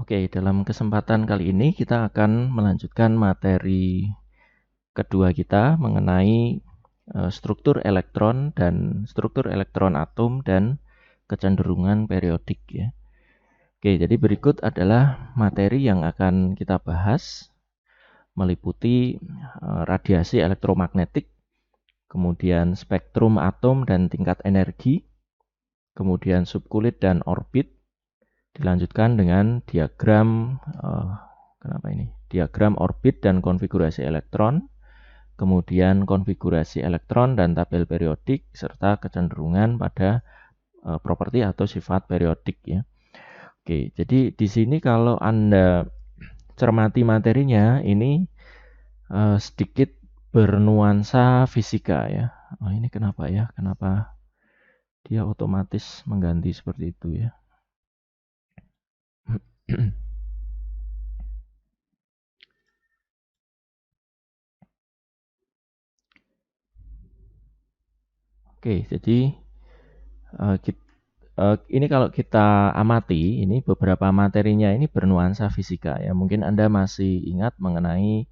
Oke, dalam kesempatan kali ini kita akan melanjutkan materi kedua kita mengenai struktur elektron dan struktur elektron atom dan kecenderungan periodik ya. Oke, jadi berikut adalah materi yang akan kita bahas meliputi radiasi elektromagnetik, kemudian spektrum atom dan tingkat energi, kemudian subkulit dan orbit, dilanjutkan dengan diagram diagram orbit dan konfigurasi elektron, kemudian konfigurasi elektron dan tabel periodik serta kecenderungan pada properti atau sifat periodik ya. Oke, jadi di sini kalau Anda cermati materinya ini sedikit bernuansa fisika ya. Oh, ini kenapa ya? Kenapa dia otomatis mengganti seperti itu ya? Oke, jadi ini kalau kita amati, ini beberapa materinya ini bernuansa fisika ya. Mungkin Anda masih ingat mengenai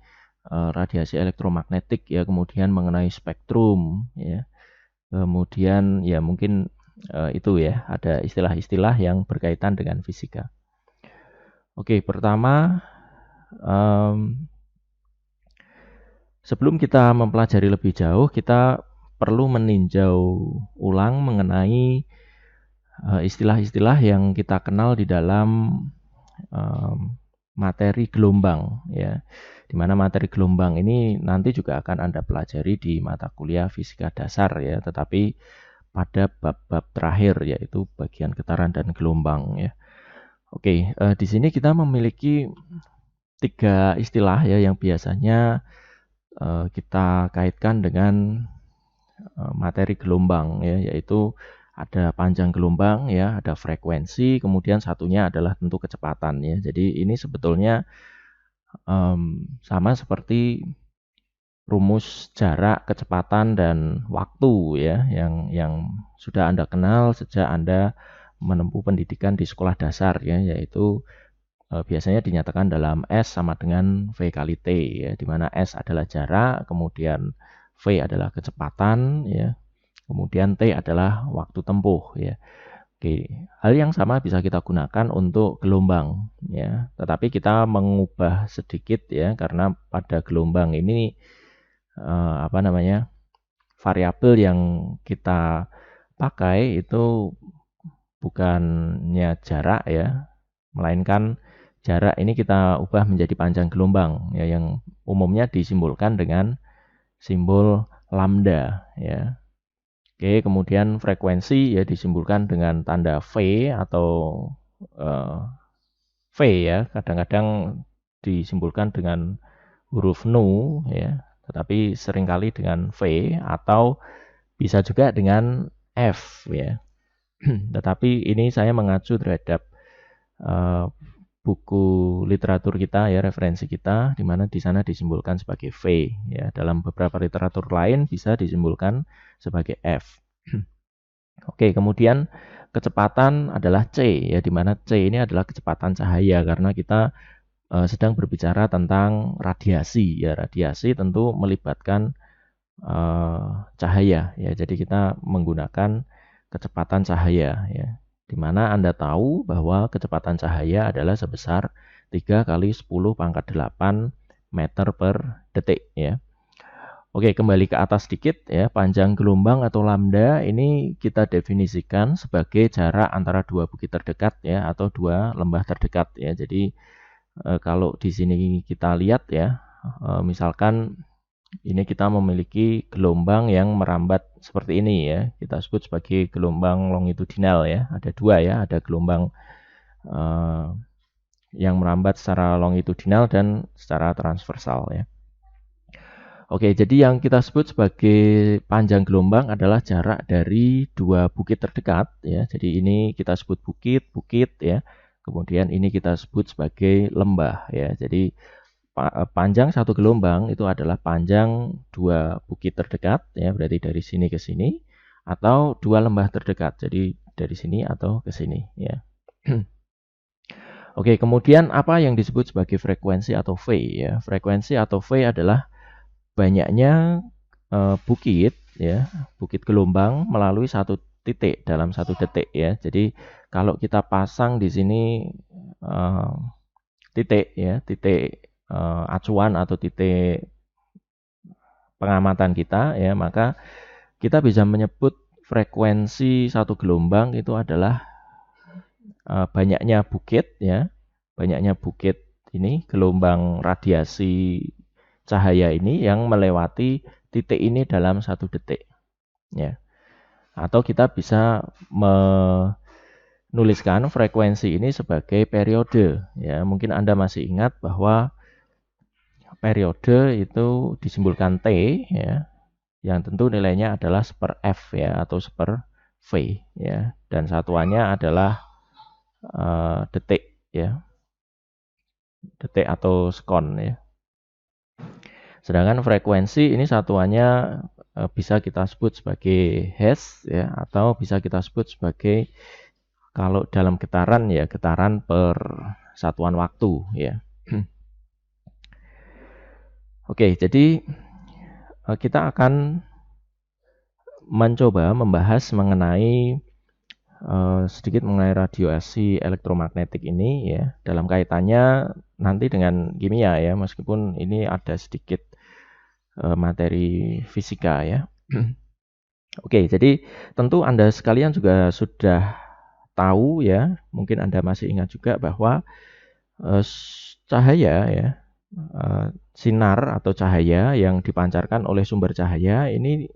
radiasi elektromagnetik ya, kemudian mengenai spektrum ya. Kemudian ya mungkin itu ya, ada istilah-istilah yang berkaitan dengan fisika. Oke, pertama sebelum kita mempelajari lebih jauh, kita perlu meninjau ulang mengenai istilah-istilah yang kita kenal di dalam materi gelombang ya. Di mana materi gelombang ini nanti juga akan Anda pelajari di mata kuliah fisika dasar ya, tetapi pada bab-bab terakhir yaitu bagian getaran dan gelombang ya. Oke, di sini kita memiliki 3 istilah ya yang biasanya kita kaitkan dengan materi gelombang ya, yaitu ada panjang gelombang ya, ada frekuensi, kemudian satunya adalah tentu kecepatan ya. Jadi ini sebetulnya sama seperti rumus jarak, kecepatan dan waktu ya, yang sudah Anda kenal sejak Anda menempuh pendidikan di sekolah dasar ya, yaitu biasanya dinyatakan dalam S sama dengan V kali T ya, di mana S adalah jarak, kemudian V adalah kecepatan ya, kemudian T adalah waktu tempuh ya. Oke, hal yang sama bisa kita gunakan untuk gelombang ya, tetapi kita mengubah sedikit ya, karena pada gelombang ini variabel yang kita pakai itu bukannya jarak ya, melainkan jarak ini kita ubah menjadi panjang gelombang ya, yang umumnya disimbolkan dengan simbol lambda ya. Oke, kemudian frekuensi ya disimbolkan dengan tanda V atau V ya, kadang-kadang disimbolkan dengan huruf nu ya, tetapi seringkali dengan V atau bisa juga dengan F ya. Tetapi ini saya mengacu terhadap buku literatur kita ya, referensi kita, di mana di sana disimbolkan sebagai V ya. Dalam beberapa literatur lain bisa disimbolkan sebagai F. Oke, kemudian kecepatan adalah C ya, di mana C ini adalah kecepatan cahaya karena kita sedang berbicara tentang radiasi ya. Radiasi tentu melibatkan cahaya ya. Jadi kita menggunakan kecepatan cahaya ya. Di mana Anda tahu bahwa kecepatan cahaya adalah sebesar 3 kali 10 pangkat 8 meter per detik ya. Oke, kembali ke atas sedikit ya. Panjang gelombang atau lambda ini kita definisikan sebagai jarak antara dua bukit terdekat ya, atau dua lembah terdekat ya. Jadi kalau di sini kita lihat ya, misalkan ini kita memiliki gelombang yang merambat seperti ini ya. Kita sebut sebagai gelombang longitudinal ya. Ada dua ya, ada gelombang yang merambat secara longitudinal dan secara transversal ya. Oke, jadi yang kita sebut sebagai panjang gelombang adalah jarak dari dua bukit terdekat ya. Jadi ini kita sebut bukit ya. Kemudian ini kita sebut sebagai lembah ya. Jadi panjang satu gelombang itu adalah panjang dua bukit terdekat ya, berarti dari sini ke sini, atau dua lembah terdekat, jadi dari sini atau ke sini ya. Oke, kemudian apa yang disebut sebagai frekuensi atau V ya? Frekuensi atau V adalah banyaknya bukit ya, bukit gelombang melalui satu titik dalam satu detik ya. Jadi kalau kita pasang di sini eh, titik ya, titik acuan atau titik pengamatan kita ya, maka kita bisa menyebut frekuensi satu gelombang itu adalah banyaknya bukit ya, banyaknya bukit ini gelombang radiasi cahaya ini yang melewati titik ini dalam satu detik ya. Atau kita bisa menuliskan frekuensi ini sebagai periode ya. Mungkin Anda masih ingat bahwa periode itu disimbolkan T ya, yang tentu nilainya adalah seper F ya atau seper V ya, dan satuannya adalah detik ya, detik atau sekon ya. Sedangkan frekuensi ini satuannya bisa kita sebut sebagai hertz ya, atau bisa kita sebut sebagai kalau dalam getaran ya getaran per satuan waktu ya. Oke, jadi kita akan mencoba membahas mengenai sedikit mengenai radiasi elektromagnetik ini ya, dalam kaitannya nanti dengan kimia ya, meskipun ini ada sedikit materi fisika ya. Oke, jadi tentu Anda sekalian juga sudah tahu ya, mungkin Anda masih ingat juga bahwa cahaya ya, sinar atau cahaya yang dipancarkan oleh sumber cahaya ini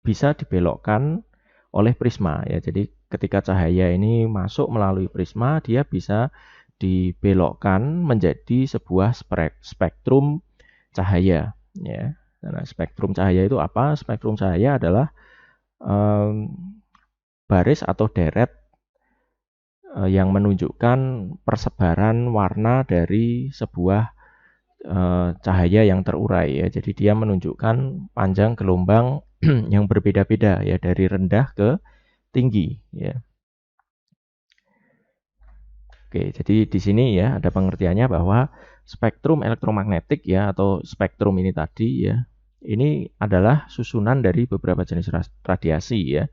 bisa dibelokkan oleh prisma ya. Jadi ketika cahaya ini masuk melalui prisma, dia bisa dibelokkan menjadi sebuah spektrum cahaya ya. Nah, spektrum cahaya itu apa? Spektrum cahaya adalah baris atau deret yang menunjukkan persebaran warna dari sebuah cahaya yang terurai ya. Jadi dia menunjukkan panjang gelombang yang berbeda-beda ya, dari rendah ke tinggi ya. Oke, jadi di sini ya ada pengertiannya bahwa spektrum elektromagnetik ya atau spektrum ini tadi ya, ini adalah susunan dari beberapa jenis radiasi ya,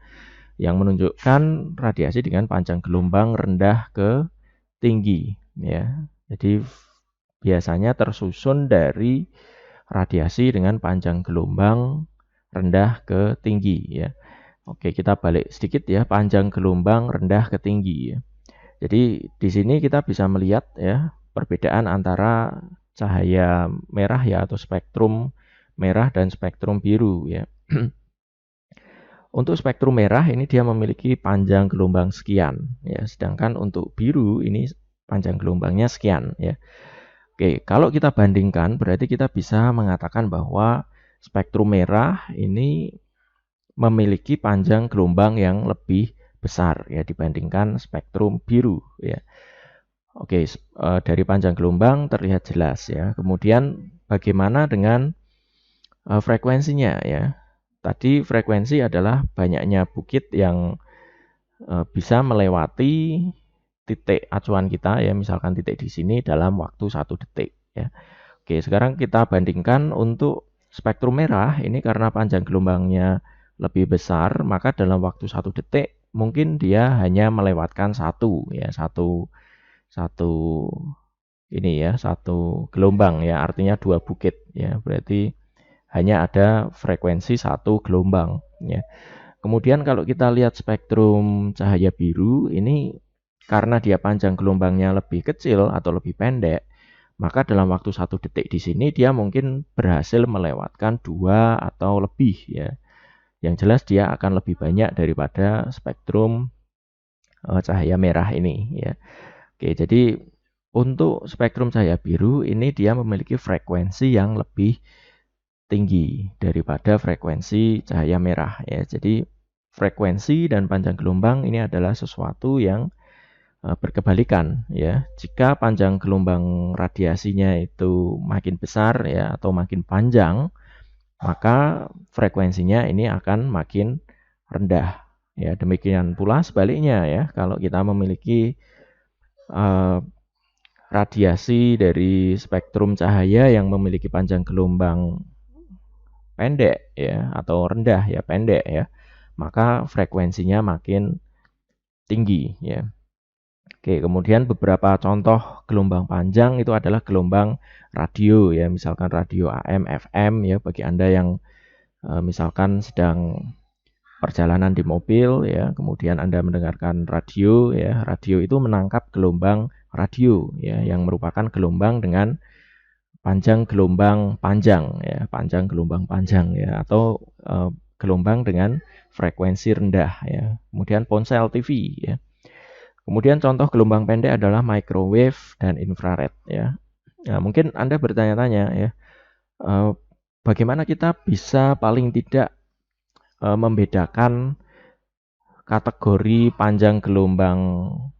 yang menunjukkan radiasi dengan panjang gelombang rendah ke tinggi ya. Jadi biasanya tersusun dari radiasi dengan panjang gelombang rendah ke tinggi ya. Oke, kita balik sedikit ya, panjang gelombang rendah ke tinggi ya. Jadi di sini kita bisa melihat ya perbedaan antara cahaya merah ya atau spektrum merah dan spektrum biru ya. Untuk spektrum merah ini dia memiliki panjang gelombang sekian ya, sedangkan untuk biru ini panjang gelombangnya sekian ya. Oke, kalau kita bandingkan berarti kita bisa mengatakan bahwa spektrum merah ini memiliki panjang gelombang yang lebih besar ya dibandingkan spektrum biru ya. Oke, dari panjang gelombang terlihat jelas ya. Kemudian bagaimana dengan frekuensinya ya? Tadi frekuensi adalah banyaknya bukit yang bisa melewati titik acuan kita ya, misalkan titik di sini dalam waktu 1 detik ya. Oke, sekarang kita bandingkan untuk spektrum merah ini karena panjang gelombangnya lebih besar, maka dalam waktu 1 detik mungkin dia hanya melewatkan satu ya, satu ini ya, satu gelombang ya, artinya 2 bukit ya. Berarti hanya ada frekuensi 1 gelombang ya. Kemudian kalau kita lihat spektrum cahaya biru ini karena dia panjang gelombangnya lebih kecil atau lebih pendek, maka dalam waktu 1 detik di sini dia mungkin berhasil melewatkan 2 atau lebih ya. Yang jelas dia akan lebih banyak daripada spektrum cahaya merah ini ya. Oke, jadi untuk spektrum cahaya biru ini dia memiliki frekuensi yang lebih tinggi daripada frekuensi cahaya merah ya. Jadi frekuensi dan panjang gelombang ini adalah sesuatu yang berkebalikan ya. Jika panjang gelombang radiasinya itu makin besar ya atau makin panjang, maka frekuensinya ini akan makin rendah. Ya, demikian pula sebaliknya ya. Kalau kita memiliki radiasi dari spektrum cahaya yang memiliki panjang gelombang pendek ya atau rendah ya, pendek ya, maka frekuensinya makin tinggi ya. Oke, kemudian beberapa contoh gelombang panjang itu adalah gelombang radio ya, misalkan radio AM, FM ya, bagi Anda yang misalkan sedang perjalanan di mobil ya, kemudian Anda mendengarkan radio ya, radio itu menangkap gelombang radio ya, yang merupakan gelombang dengan panjang gelombang panjang ya, panjang gelombang panjang ya, atau gelombang dengan frekuensi rendah ya. Kemudian ponsel TV ya. Kemudian contoh gelombang pendek adalah microwave dan infrared ya. Nah, mungkin Anda bertanya-tanya ya, bagaimana kita bisa paling tidak membedakan kategori panjang gelombang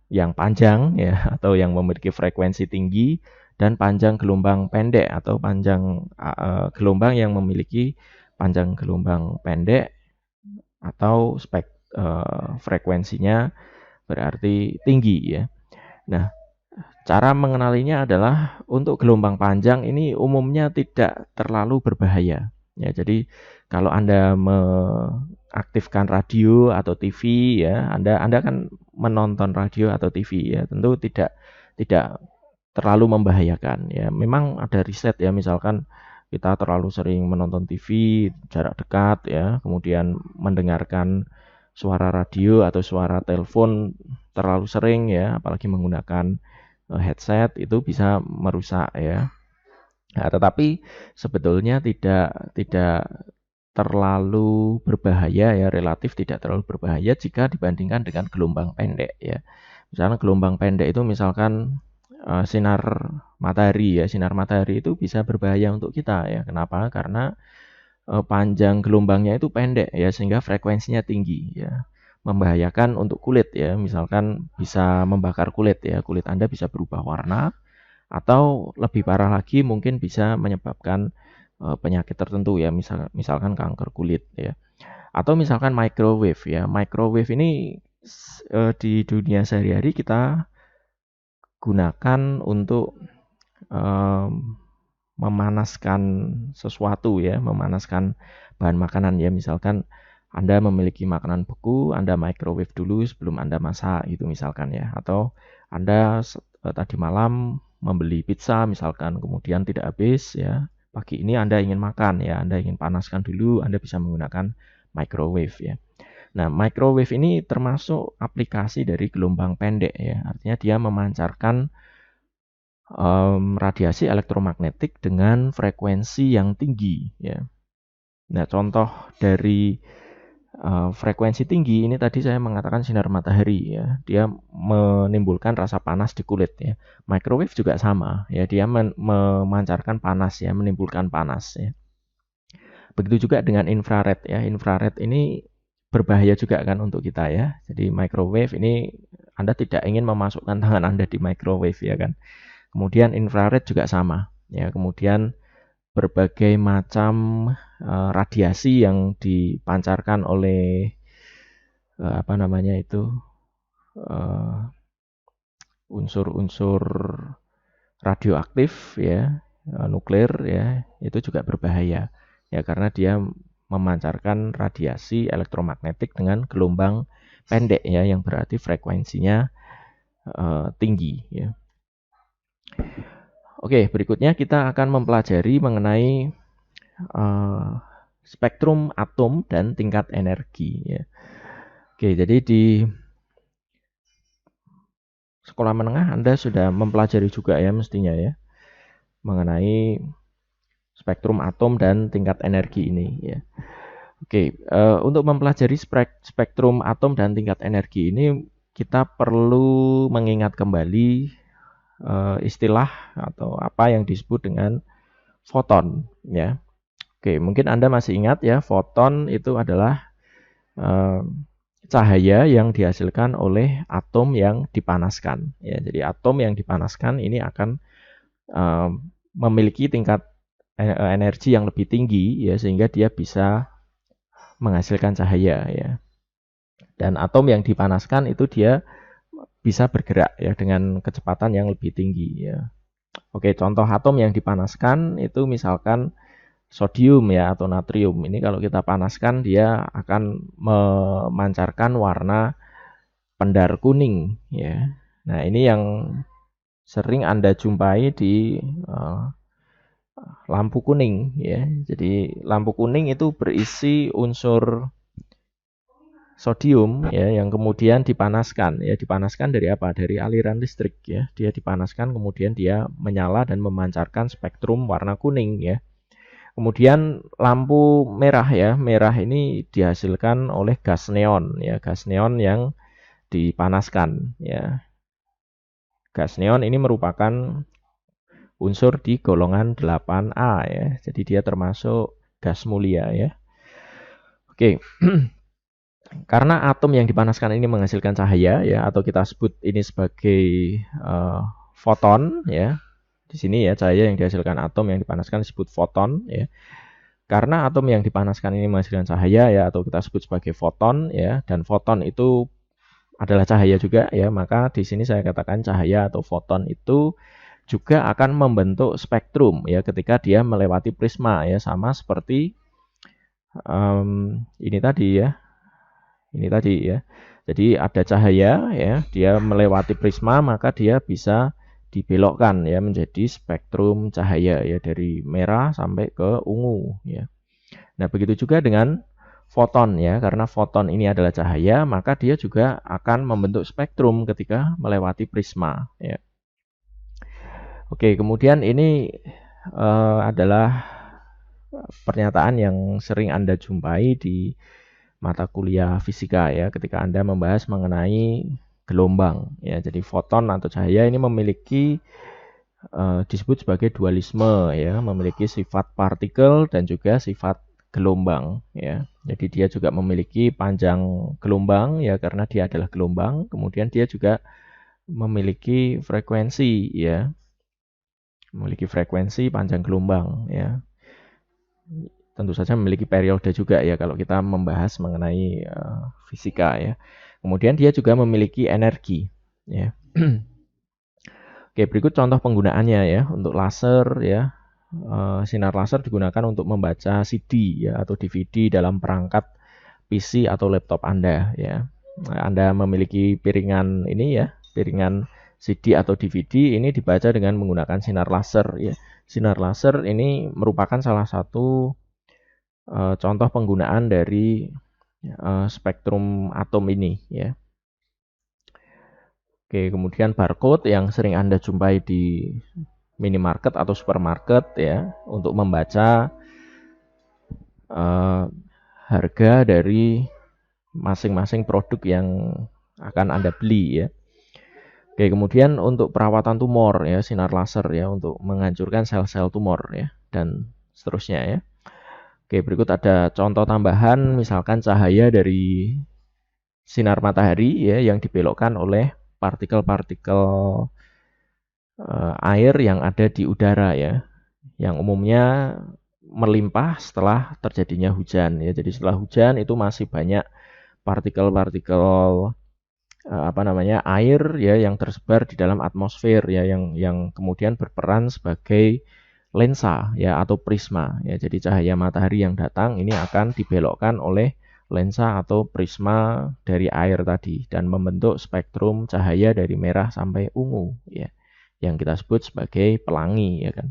yang panjang ya, atau yang memiliki frekuensi tinggi, dan panjang gelombang pendek atau panjang gelombang yang memiliki panjang gelombang pendek atau frekuensinya berarti tinggi ya. Nah, cara mengenalinya adalah untuk gelombang panjang ini umumnya tidak terlalu berbahaya. Ya, jadi kalau Anda mengaktifkan radio atau TV ya, Anda kan menonton radio atau TV ya, tentu tidak terlalu membahayakan ya. Memang ada riset ya, misalkan kita terlalu sering menonton TV jarak dekat ya, kemudian mendengarkan suara radio atau suara telepon terlalu sering ya, apalagi menggunakan headset, itu bisa merusak ya. Nah, tetapi sebetulnya tidak terlalu berbahaya ya, relatif tidak terlalu berbahaya jika dibandingkan dengan gelombang pendek ya. Misalnya gelombang pendek itu misalkan sinar matahari ya, sinar matahari itu bisa berbahaya untuk kita ya. Kenapa? Karena panjang gelombangnya itu pendek ya, sehingga frekuensinya tinggi ya, membahayakan untuk kulit ya, misalkan bisa membakar kulit ya, kulit Anda bisa berubah warna, atau lebih parah lagi mungkin bisa menyebabkan penyakit tertentu ya, misalkan kanker kulit ya, atau misalkan microwave ya. Microwave ini di dunia sehari-hari kita gunakan untuk memanaskan sesuatu ya, memanaskan bahan makanan ya. Misalkan Anda memiliki makanan beku, Anda microwave dulu sebelum Anda masak gitu misalkan ya. Atau Anda tadi malam membeli pizza misalkan, kemudian tidak habis ya. Pagi ini Anda ingin makan ya, Anda ingin panaskan dulu, Anda bisa menggunakan microwave ya. Nah, microwave ini termasuk aplikasi dari gelombang pendek ya. Artinya dia memancarkan radiasi elektromagnetik dengan frekuensi yang tinggi ya. Nah, contoh dari frekuensi tinggi ini tadi saya mengatakan sinar matahari ya. Dia menimbulkan rasa panas di kulit ya. Microwave juga sama ya, dia memancarkan panas ya, menimbulkan panas ya. Begitu juga dengan infrared ya. Infrared ini berbahaya juga kan untuk kita ya. Jadi microwave ini Anda tidak ingin memasukkan tangan Anda di microwave ya kan. Kemudian infrared juga sama ya. Kemudian berbagai macam radiasi yang dipancarkan oleh unsur-unsur radioaktif ya, nuklir ya, itu juga berbahaya ya, karena dia memancarkan radiasi elektromagnetik dengan gelombang pendek ya, yang berarti frekuensinya tinggi ya. Oke, berikutnya kita akan mempelajari mengenai spektrum atom dan tingkat energi ya. Oke, jadi di sekolah menengah Anda sudah mempelajari juga ya mestinya ya, mengenai spektrum atom dan tingkat energi ini ya. Oke, untuk mempelajari spektrum atom dan tingkat energi ini, kita perlu mengingat kembali istilah atau apa yang disebut dengan foton ya. Oke, mungkin Anda masih ingat ya, foton itu adalah cahaya yang dihasilkan oleh atom yang dipanaskan ya. Jadi atom yang dipanaskan ini akan memiliki tingkat energi yang lebih tinggi ya, sehingga dia bisa menghasilkan cahaya ya. Dan atom yang dipanaskan itu dia bisa bergerak ya dengan kecepatan yang lebih tinggi ya. Oke, contoh atom yang dipanaskan itu misalkan sodium ya atau natrium. Ini kalau kita panaskan dia akan memancarkan warna pendar kuning ya. Nah, ini yang sering Anda jumpai di lampu kuning ya. Jadi lampu kuning itu berisi unsur sodium ya yang kemudian dipanaskan ya. Dipanaskan dari apa? Dari aliran listrik ya. Dia dipanaskan kemudian dia menyala dan memancarkan spektrum warna kuning ya. Kemudian lampu merah ya. Merah ini dihasilkan oleh gas neon ya. Gas neon yang dipanaskan ya. Gas neon ini merupakan unsur di golongan 8A ya. Jadi dia termasuk gas mulia ya. Oke. Karena atom yang dipanaskan ini menghasilkan cahaya ya atau kita sebut ini sebagai foton ya. Di sini ya cahaya yang dihasilkan atom yang dipanaskan disebut foton ya. Karena atom yang dipanaskan ini menghasilkan cahaya ya atau kita sebut sebagai foton ya dan foton itu adalah cahaya juga ya, maka di sini saya katakan cahaya atau foton itu juga akan membentuk spektrum ya ketika dia melewati prisma ya sama seperti ini tadi ya. Ini tadi ya. Jadi ada cahaya ya, dia melewati prisma maka dia bisa dibelokkan ya menjadi spektrum cahaya ya dari merah sampai ke ungu ya. Nah, begitu juga dengan foton ya, karena foton ini adalah cahaya, maka dia juga akan membentuk spektrum ketika melewati prisma ya. Oke, kemudian ini adalah pernyataan yang sering Anda jumpai di mata kuliah fisika ya ketika Anda membahas mengenai gelombang ya. Jadi foton atau cahaya ini memiliki disebut sebagai dualisme ya, memiliki sifat partikel dan juga sifat gelombang ya. Jadi dia juga memiliki panjang gelombang ya karena dia adalah gelombang, kemudian dia juga memiliki frekuensi ya. Memiliki frekuensi panjang gelombang ya. Tentu saja memiliki periode juga ya kalau kita membahas mengenai fisika ya. Kemudian dia juga memiliki energi ya. Oke, berikut contoh penggunaannya ya untuk laser ya. Sinar laser digunakan untuk membaca CD ya atau DVD dalam perangkat PC atau laptop Anda ya. Anda memiliki piringan ini ya, piringan CD atau DVD ini dibaca dengan menggunakan sinar laser ya. Sinar laser ini merupakan salah satu contoh penggunaan dari spektrum atom ini ya. Oke, kemudian barcode yang sering Anda jumpai di minimarket atau supermarket ya untuk membaca harga dari masing-masing produk yang akan Anda beli ya. Oke, kemudian untuk perawatan tumor ya sinar laser ya untuk menghancurkan sel-sel tumor ya dan seterusnya ya. Oke, berikut ada contoh tambahan, misalkan cahaya dari sinar matahari ya yang dibelokkan oleh partikel-partikel air yang ada di udara ya, yang umumnya melimpah setelah terjadinya hujan ya. Jadi setelah hujan itu masih banyak partikel-partikel air ya yang tersebar di dalam atmosfer ya yang kemudian berperan sebagai lensa ya atau prisma ya. Jadi cahaya matahari yang datang ini akan dibelokkan oleh lensa atau prisma dari air tadi dan membentuk spektrum cahaya dari merah sampai ungu ya yang kita sebut sebagai pelangi ya kan.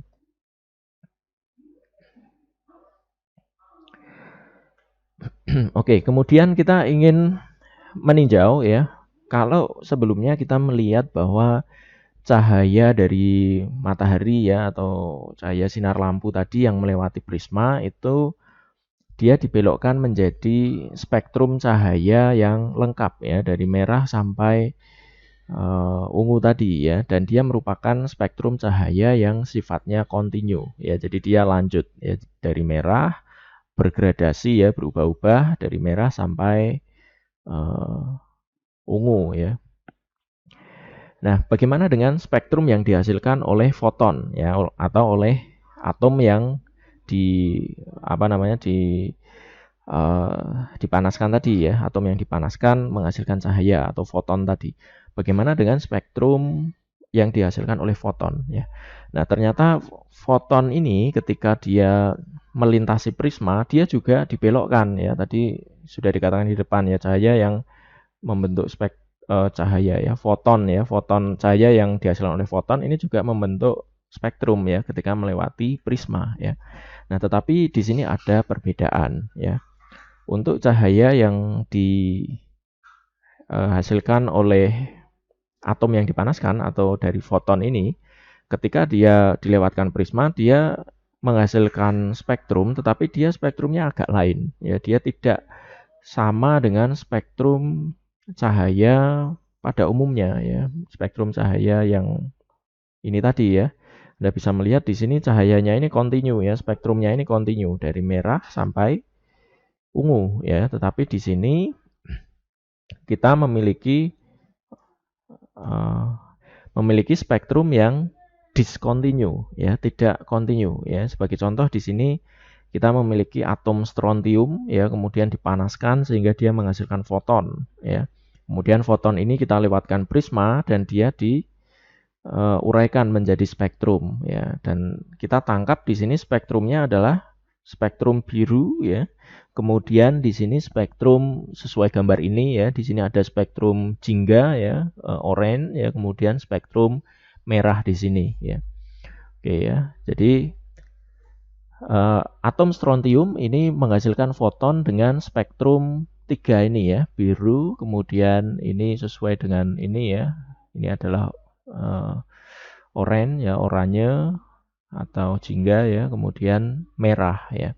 Oke, kemudian kita ingin meninjau ya. Kalau sebelumnya kita melihat bahwa cahaya dari matahari ya atau cahaya sinar lampu tadi yang melewati prisma itu dia dibelokkan menjadi spektrum cahaya yang lengkap ya dari merah sampai ungu tadi ya dan dia merupakan spektrum cahaya yang sifatnya kontinu ya. Jadi dia lanjut ya dari merah bergradasi ya berubah-ubah dari merah sampai ungu ya. Nah, bagaimana dengan spektrum yang dihasilkan oleh foton ya atau oleh atom yang dipanaskan tadi ya, atom yang dipanaskan menghasilkan cahaya atau foton tadi. Bagaimana dengan spektrum yang dihasilkan oleh foton ya. Nah, ternyata foton ini ketika dia melintasi prisma, dia juga dibelokkan ya. Tadi sudah dikatakan di depan ya, cahaya yang membentuk cahaya ya, foton cahaya yang dihasilkan oleh foton ini juga membentuk spektrum ya ketika melewati prisma ya. Nah, tetapi di sini ada perbedaan ya. Untuk cahaya yang dihasilkan oleh atom yang dipanaskan atau dari foton ini, ketika dia dilewatkan prisma, dia menghasilkan spektrum, tetapi dia spektrumnya agak lain. Ya, dia tidak sama dengan spektrum cahaya pada umumnya. Ya, spektrum cahaya yang ini tadi ya. Anda bisa melihat di sini cahayanya ini kontinu ya, spektrumnya ini kontinu dari merah sampai ungu ya, tetapi di sini kita memiliki spektrum yang discontinue ya, tidak kontinu ya. Sebagai contoh di sini kita memiliki atom strontium ya, kemudian dipanaskan sehingga dia menghasilkan foton ya. Kemudian foton ini kita lewatkan prisma dan dia diuraikan menjadi spektrum ya, dan kita tangkap di sini spektrumnya adalah spektrum biru ya. Kemudian di sini spektrum sesuai gambar ini ya, di sini ada spektrum jingga ya, oranye ya, kemudian spektrum merah di sini ya. Oke ya. Jadi atom strontium ini menghasilkan foton dengan spektrum 3 ini ya, biru, kemudian ini sesuai dengan ini ya. Ini adalah oranye ya, oranye atau jingga ya, kemudian merah ya.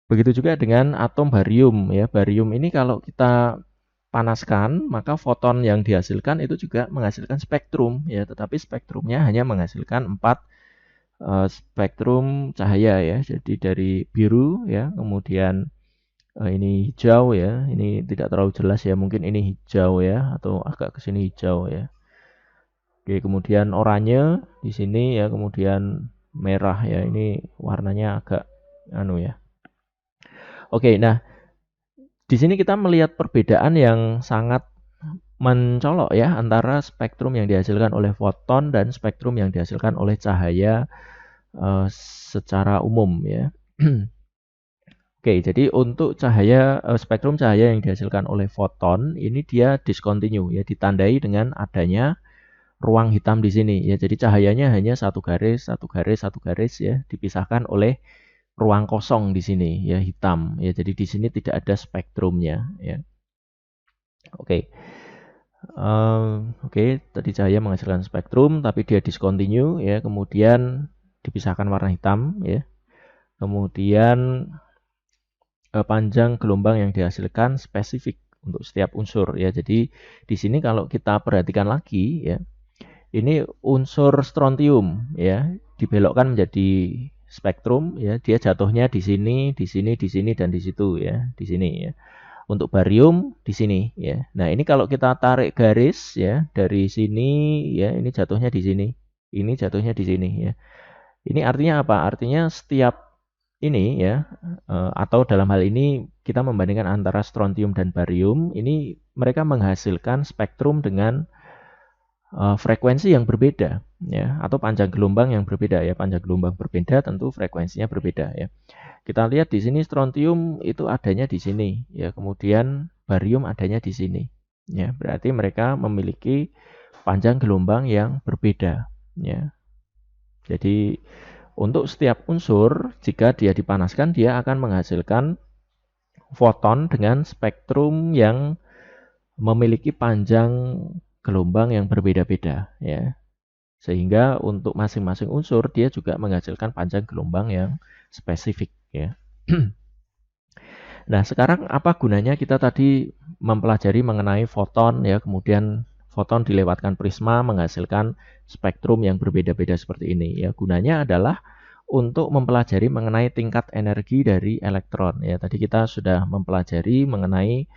Begitu juga dengan atom barium ya. Barium ini kalau kita panaskan, maka foton yang dihasilkan itu juga menghasilkan spektrum ya, tetapi spektrumnya hanya menghasilkan 4 spektrum cahaya ya. Jadi dari biru ya, kemudian ini hijau ya. Ini tidak terlalu jelas ya, mungkin ini hijau ya atau agak ke sini hijau ya. Oke, kemudian oranye di sini ya, kemudian merah ya. Ini warnanya agak ya. Oke, nah di sini kita melihat perbedaan yang sangat mencolok ya antara spektrum yang dihasilkan oleh foton dan spektrum yang dihasilkan oleh cahaya secara umum ya. Oke, jadi untuk spektrum cahaya yang dihasilkan oleh foton ini dia discontinue ya, ditandai dengan adanya ruang hitam di sini ya. Jadi cahayanya hanya satu garis ya, dipisahkan oleh ruang kosong di sini ya, hitam ya. Jadi di sini tidak ada spektrumnya ya. Oke. Tadi cahaya menghasilkan spektrum tapi dia discontinue ya, kemudian dipisahkan warna hitam ya. Kemudian panjang gelombang yang dihasilkan spesifik untuk setiap unsur ya. Jadi di sini kalau kita perhatikan lagi ya, ini unsur strontium ya, dibelokkan menjadi spektrum ya, dia jatuhnya di sini, dan di situ ya, di sini ya. Untuk barium di sini ya. Nah, ini kalau kita tarik garis ya dari sini ya, ini jatuhnya di sini. Ini jatuhnya di sini ya. Ini artinya apa? Artinya setiap ini ya, atau dalam hal ini kita membandingkan antara strontium dan barium, ini mereka menghasilkan spektrum dengan frekuensi yang berbeda ya, atau panjang gelombang yang berbeda ya. Panjang gelombang berbeda tentu frekuensinya berbeda ya. Kita lihat di sini strontium itu adanya di sini ya, kemudian barium adanya di sini ya. Berarti mereka memiliki panjang gelombang yang berbeda ya. Jadi untuk setiap unsur jika dia dipanaskan dia akan menghasilkan foton dengan spektrum yang memiliki panjang gelombang yang berbeda-beda ya. Sehingga untuk masing-masing unsur dia juga menghasilkan panjang gelombang yang spesifik ya. Nah, sekarang apa gunanya kita tadi mempelajari mengenai foton ya, kemudian foton dilewatkan prisma menghasilkan spektrum yang berbeda-beda seperti ini ya. Gunanya adalah untuk mempelajari mengenai tingkat energi dari elektron ya. Tadi kita sudah mempelajari mengenai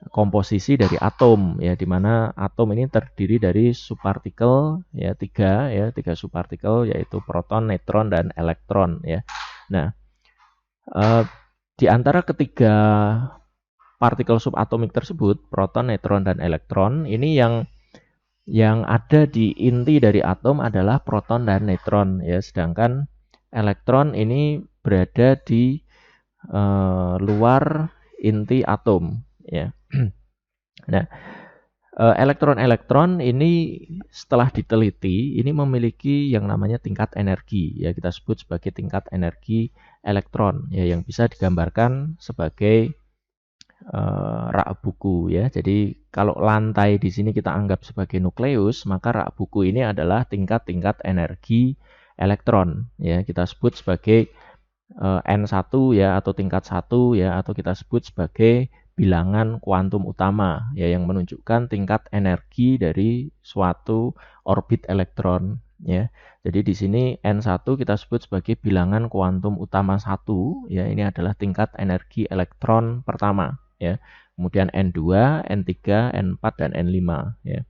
komposisi dari atom ya, di mana atom ini terdiri dari subpartikel ya, tiga subpartikel yaitu proton, neutron dan elektron ya. Nah, di antara ketiga partikel subatomik tersebut, proton, neutron, dan elektron, ini yang ada di inti dari atom adalah proton dan neutron ya, sedangkan elektron ini berada di luar inti atom ya. Nah, elektron-elektron ini setelah diteliti ini memiliki yang namanya tingkat energi ya, kita sebut sebagai tingkat energi elektron ya, yang bisa digambarkan sebagai rak buku ya. Jadi kalau lantai di sini kita anggap sebagai nukleus, maka rak buku ini adalah tingkat-tingkat energi elektron ya, kita sebut sebagai N1 ya, atau tingkat 1 ya, atau kita sebut sebagai bilangan kuantum utama ya, yang menunjukkan tingkat energi dari suatu orbit elektron ya. Jadi di sini N1 kita sebut sebagai bilangan kuantum utama 1 ya, ini adalah tingkat energi elektron pertama ya. Kemudian N2, N3, N4 dan N5 ya.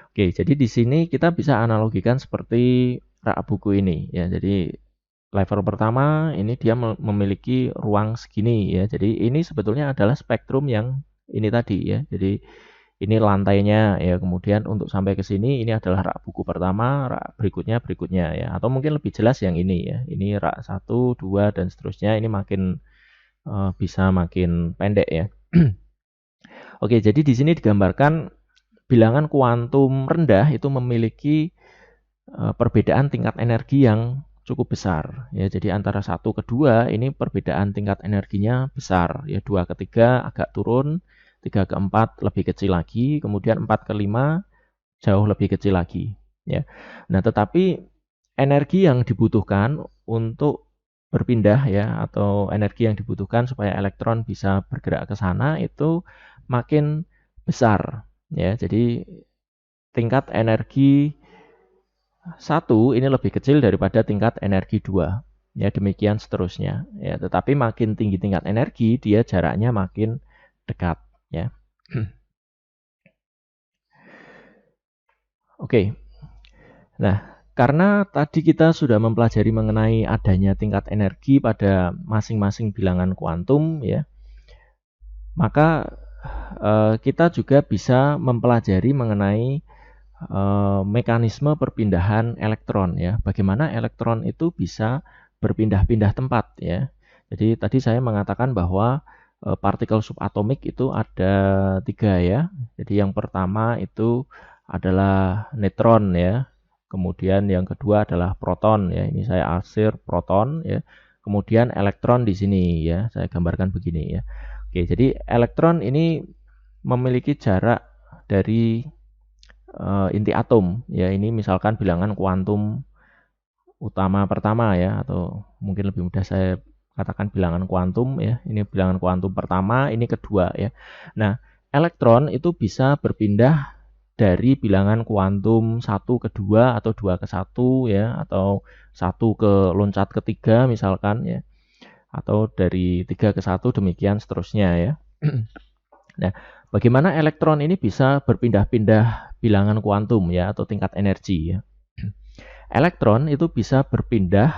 Oke, jadi di sini kita bisa analogikan seperti rak buku ini ya. Jadi level pertama ini dia memiliki ruang segini ya. Jadi ini sebetulnya adalah spektrum yang ini tadi ya. Jadi ini lantainya ya. Kemudian untuk sampai ke sini ini adalah rak buku pertama, rak berikutnya ya. Atau mungkin lebih jelas yang ini ya. Ini rak 1, 2 dan seterusnya. Ini makin bisa makin pendek ya. Oke, jadi di sini digambarkan bilangan kuantum rendah itu memiliki perbedaan tingkat energi yang cukup besar ya. Jadi antara 1 ke 2 ini perbedaan tingkat energinya besar ya. 2 ke 3 agak turun, 3 ke 4 lebih kecil lagi, kemudian 4 ke 5 jauh lebih kecil lagi ya. Nah, tetapi energi yang dibutuhkan untuk berpindah ya, atau energi yang dibutuhkan supaya elektron bisa bergerak ke sana itu makin besar ya. Jadi tingkat energi 1 ini lebih kecil daripada tingkat energi 2 ya, demikian seterusnya ya. Tetapi makin tinggi tingkat energi, dia jaraknya makin dekat ya. Oke. Nah, karena tadi kita sudah mempelajari mengenai adanya tingkat energi pada masing-masing bilangan kuantum ya, maka kita juga bisa mempelajari mengenai mekanisme perpindahan elektron ya. Bagaimana elektron itu bisa berpindah-pindah tempat ya. Jadi tadi saya mengatakan bahwa partikel subatomik itu ada 3 ya. Jadi yang pertama itu adalah neutron ya. Kemudian yang kedua adalah proton ya. Ini saya arsir proton ya. Kemudian elektron di sini ya. Saya gambarkan begini ya. Oke, jadi elektron ini memiliki jarak dari inti atom ya. Ini misalkan bilangan kuantum utama pertama ya, atau mungkin lebih mudah saya katakan bilangan kuantum ya. Ini bilangan kuantum pertama, ini kedua ya. Nah, elektron itu bisa berpindah dari bilangan kuantum 1 ke 2 atau 2 ke 1 ya, atau 1 ke loncat ke 3 misalkan ya. Atau dari 3 ke 1 demikian seterusnya ya. Nah, bagaimana elektron ini bisa berpindah-pindah bilangan kuantum ya, atau tingkat energi ya. Elektron itu bisa berpindah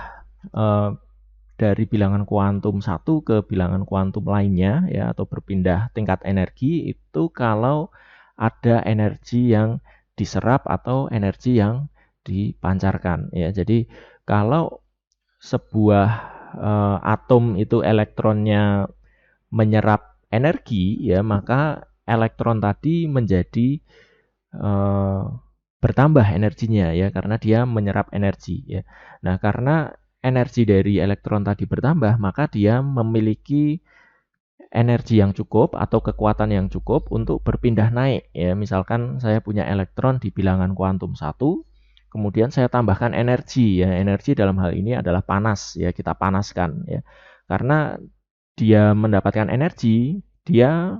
dari bilangan kuantum 1 ke bilangan kuantum lainnya ya, atau berpindah tingkat energi itu kalau ada energi yang diserap atau energi yang dipancarkan ya. Jadi kalau sebuah atom itu elektronnya menyerap energi ya, maka elektron tadi menjadi bertambah energinya ya, karena dia menyerap energi ya. Nah, karena energi dari elektron tadi bertambah, maka dia memiliki energi yang cukup atau kekuatan yang cukup untuk berpindah naik ya. Misalkan saya punya elektron di bilangan kuantum 1, kemudian saya tambahkan energi ya. Energi dalam hal ini adalah panas ya, kita panaskan ya. Karena dia mendapatkan energi, dia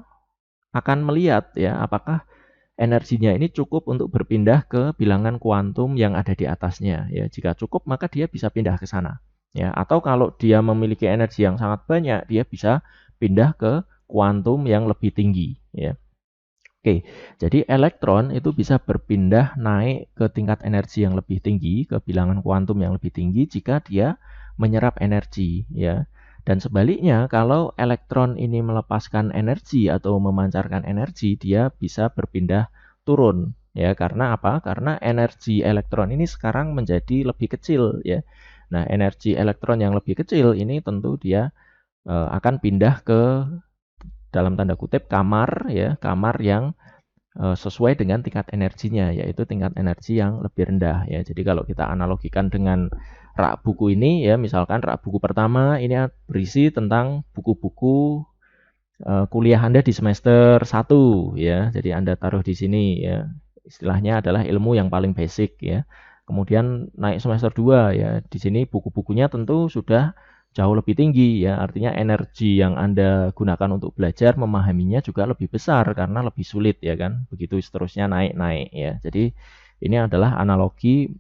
akan melihat ya apakah energinya ini cukup untuk berpindah ke bilangan kuantum yang ada di atasnya ya. Jika cukup, maka dia bisa pindah ke sana ya. Atau kalau dia memiliki energi yang sangat banyak, dia bisa pindah ke kuantum yang lebih tinggi ya. Oke, jadi elektron itu bisa berpindah naik ke tingkat energi yang lebih tinggi, ke bilangan kuantum yang lebih tinggi jika dia menyerap energi ya. Dan sebaliknya, kalau elektron ini melepaskan energi atau memancarkan energi, dia bisa berpindah turun. Ya, karena apa? Karena energi elektron ini sekarang menjadi lebih kecil, ya. Nah, energi elektron yang lebih kecil ini tentu dia akan pindah ke dalam tanda kutip kamar, ya, kamar yang sesuai dengan tingkat energinya, yaitu tingkat energi yang lebih rendah, ya. Jadi kalau kita analogikan dengan rak buku ini, ya, misalkan rak buku pertama ini berisi tentang buku-buku kuliah Anda di semester 1, ya. Jadi Anda taruh di sini, ya. Istilahnya adalah ilmu yang paling basic, ya. Kemudian naik semester 2, ya. Di sini buku-bukunya tentu sudah jauh lebih tinggi, ya. Artinya energi yang Anda gunakan untuk belajar memahaminya juga lebih besar karena lebih sulit, ya kan. Begitu seterusnya naik-naik, ya. Jadi ini adalah analogi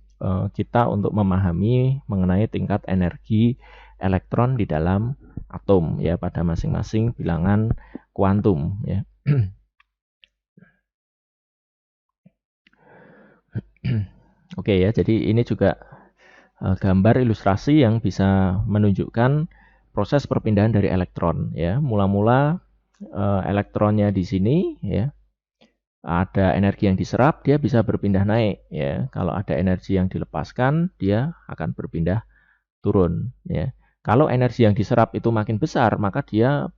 kita untuk memahami mengenai tingkat energi elektron di dalam atom, ya, pada masing-masing bilangan kuantum, ya. Oke, ya, jadi ini juga gambar ilustrasi yang bisa menunjukkan proses perpindahan dari elektron, ya. Mula-mula elektronnya di sini, ya, ada energi yang diserap, dia bisa berpindah naik, ya. Kalau ada energi yang dilepaskan, dia akan berpindah turun, ya. Kalau energi yang diserap itu makin besar, maka dia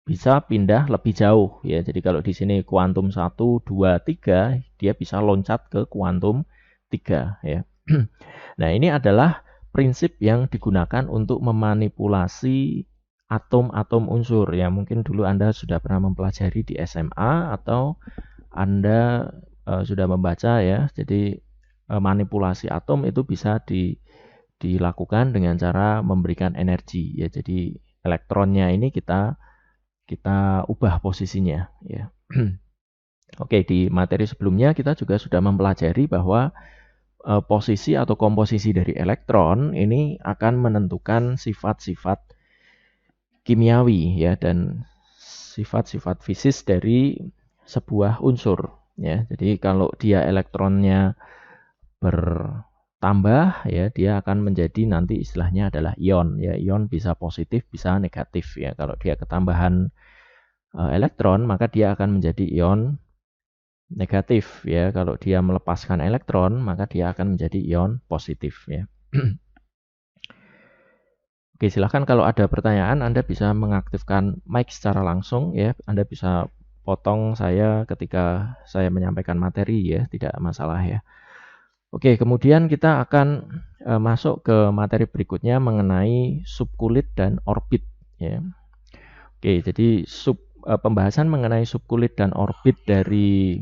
bisa pindah lebih jauh, ya. Jadi kalau di sini kuantum 1, 2, 3, dia bisa loncat ke kuantum 3, ya. Nah, ini adalah prinsip yang digunakan untuk memanipulasi atom-atom unsur, ya. Mungkin dulu Anda sudah pernah mempelajari di SMA atau Anda sudah membaca, ya. Jadi manipulasi atom itu bisa dilakukan dengan cara memberikan energi, ya. Jadi elektronnya ini kita ubah posisinya, ya. Oke, di materi sebelumnya kita juga sudah mempelajari bahwa posisi atau komposisi dari elektron ini akan menentukan sifat-sifat kimiawi, ya, dan sifat-sifat fisis dari sebuah unsur, ya. Jadi kalau dia elektronnya bertambah, ya, dia akan menjadi nanti istilahnya adalah ion, ya. Ion bisa positif, bisa negatif, ya. Kalau dia ketambahan elektron, maka dia akan menjadi ion negatif, ya. Kalau dia melepaskan elektron, maka dia akan menjadi ion positif, ya. Oke, silahkan kalau ada pertanyaan Anda bisa mengaktifkan mic secara langsung, ya. Anda bisa potong saya ketika saya menyampaikan materi, ya, tidak masalah, ya. Oke, kemudian kita akan masuk ke materi berikutnya mengenai subkulit dan orbit, ya. Oke, jadi pembahasan mengenai subkulit dan orbit dari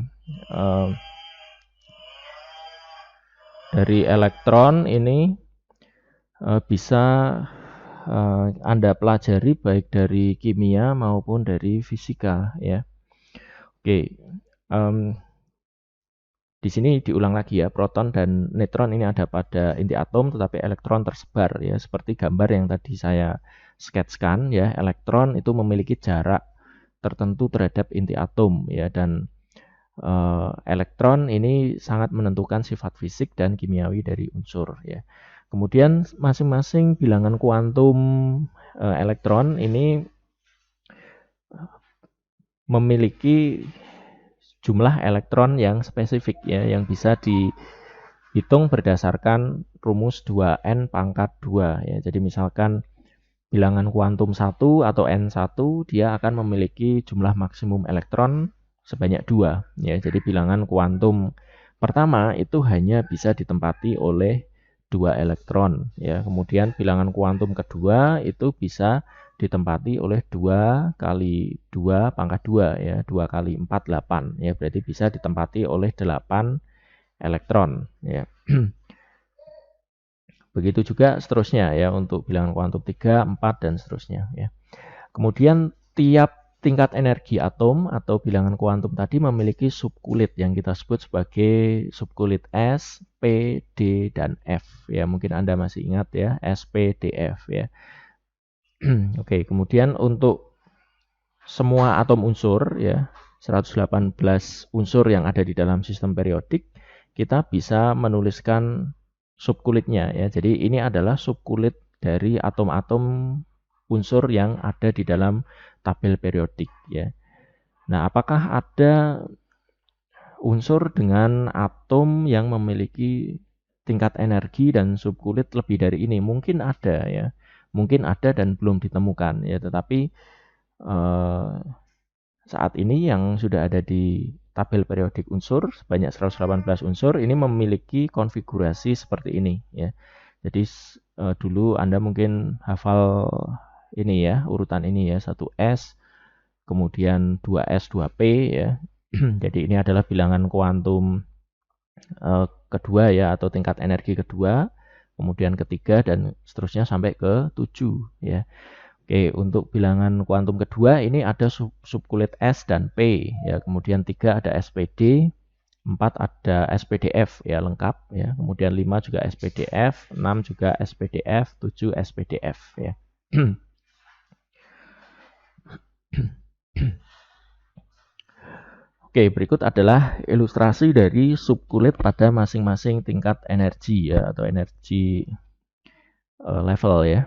elektron ini bisa Anda pelajari baik dari kimia maupun dari fisika, ya. Oke, di sini diulang lagi, ya, proton dan neutron ini ada pada inti atom, tetapi elektron tersebar, ya, seperti gambar yang tadi saya sketskan, ya. Elektron itu memiliki jarak tertentu terhadap inti atom, ya, dan elektron ini sangat menentukan sifat fisik dan kimiawi dari unsur, ya. Kemudian masing-masing bilangan kuantum elektron ini memiliki jumlah elektron yang spesifik, ya, yang bisa dihitung berdasarkan rumus 2n pangkat 2, ya. Jadi misalkan bilangan kuantum 1 atau n1 dia akan memiliki jumlah maksimum elektron sebanyak 2, ya. Jadi bilangan kuantum pertama itu hanya bisa ditempati oleh 2 elektron, ya. Kemudian bilangan kuantum kedua itu bisa ditempati oleh 2 kali 2 pangkat 2, ya. 2 kali 4, 8, ya. Berarti bisa ditempati oleh 8 elektron, ya. Begitu juga seterusnya, ya, untuk bilangan kuantum 3, 4, dan seterusnya, ya. Kemudian tiap tingkat energi atom atau bilangan kuantum tadi memiliki subkulit yang kita sebut sebagai subkulit S, P, D, dan F, ya. Mungkin Anda masih ingat, ya, S, P, D, F, ya. Oke, kemudian untuk semua atom unsur, ya, 118 unsur yang ada di dalam sistem periodik, kita bisa menuliskan subkulitnya, ya. Jadi ini adalah subkulit dari atom-atom unsur yang ada di dalam tabel periodik ya. Nah, apakah ada unsur dengan atom yang memiliki tingkat energi dan subkulit lebih dari ini? Mungkin ada ya. Mungkin ada dan belum ditemukan ya, tetapi saat ini yang sudah ada di tabel periodik unsur sebanyak 118 unsur ini memiliki konfigurasi seperti ini ya. Jadi dulu Anda mungkin hafal ini ya, urutan ini ya, 1S, kemudian 2S, 2P ya. Jadi ini adalah bilangan kuantum kedua ya, atau tingkat energi kedua, kemudian ketiga dan seterusnya sampai ke 7 ya. Oke, untuk bilangan kuantum kedua ini ada subkulit S dan P ya. Kemudian 3 ada SPD, 4 ada SPDF ya, lengkap ya. Kemudian 5 juga SPDF, 6 juga SPDF, 7 SPDF ya. Oke, berikut adalah ilustrasi dari subkulit pada masing-masing tingkat energi ya, atau energi level ya.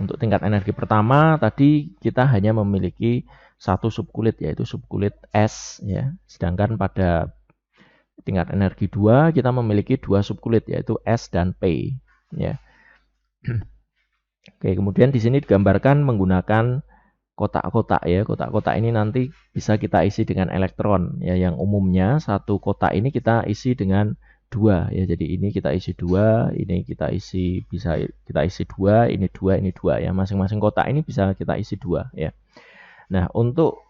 Untuk tingkat energi pertama tadi kita hanya memiliki satu subkulit, yaitu subkulit S ya. Sedangkan pada tingkat energi 2 kita memiliki dua subkulit, yaitu S dan P ya. Oke, kemudian di sini digambarkan menggunakan kotak-kotak ya. Kotak-kotak ini nanti bisa kita isi dengan elektron ya. Yang umumnya satu kotak ini kita isi dengan dua ya. Jadi ini kita isi dua, ini kita isi, bisa kita isi dua, ini dua ya. Masing-masing kotak ini bisa kita isi dua ya. Nah, untuk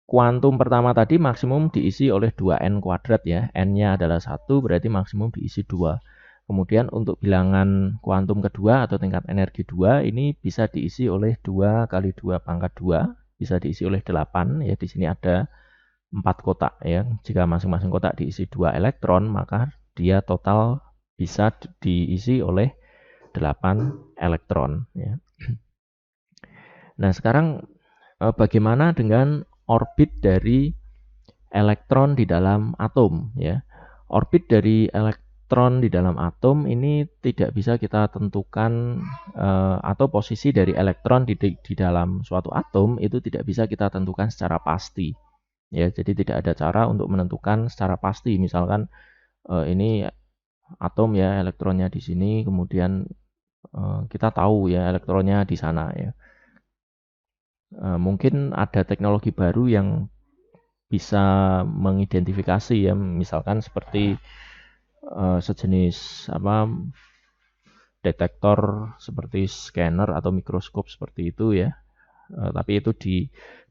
kuantum pertama tadi maksimum diisi oleh 2n kuadrat ya. N-nya adalah 1, berarti maksimum diisi 2. Kemudian untuk bilangan kuantum kedua atau tingkat energi 2 ini bisa diisi oleh 2 kali 2 pangkat 2, bisa diisi oleh 8 ya. Di sini ada 4 kotak ya. Jika masing-masing kotak diisi 2 elektron, maka dia total bisa diisi oleh 8 elektron ya. Nah, sekarang bagaimana dengan orbit dari elektron di dalam atom ya. Orbit dari elektron di dalam atom ini tidak bisa kita tentukan, atau posisi dari elektron di dalam suatu atom itu tidak bisa kita tentukan secara pasti ya. Jadi tidak ada cara untuk menentukan secara pasti, misalkan ini atom ya, elektronnya di sini, kemudian kita tahu ya elektronnya di sana ya. Mungkin ada teknologi baru yang bisa mengidentifikasi ya, misalkan seperti sejenis detektor seperti scanner atau mikroskop seperti itu ya. Tapi itu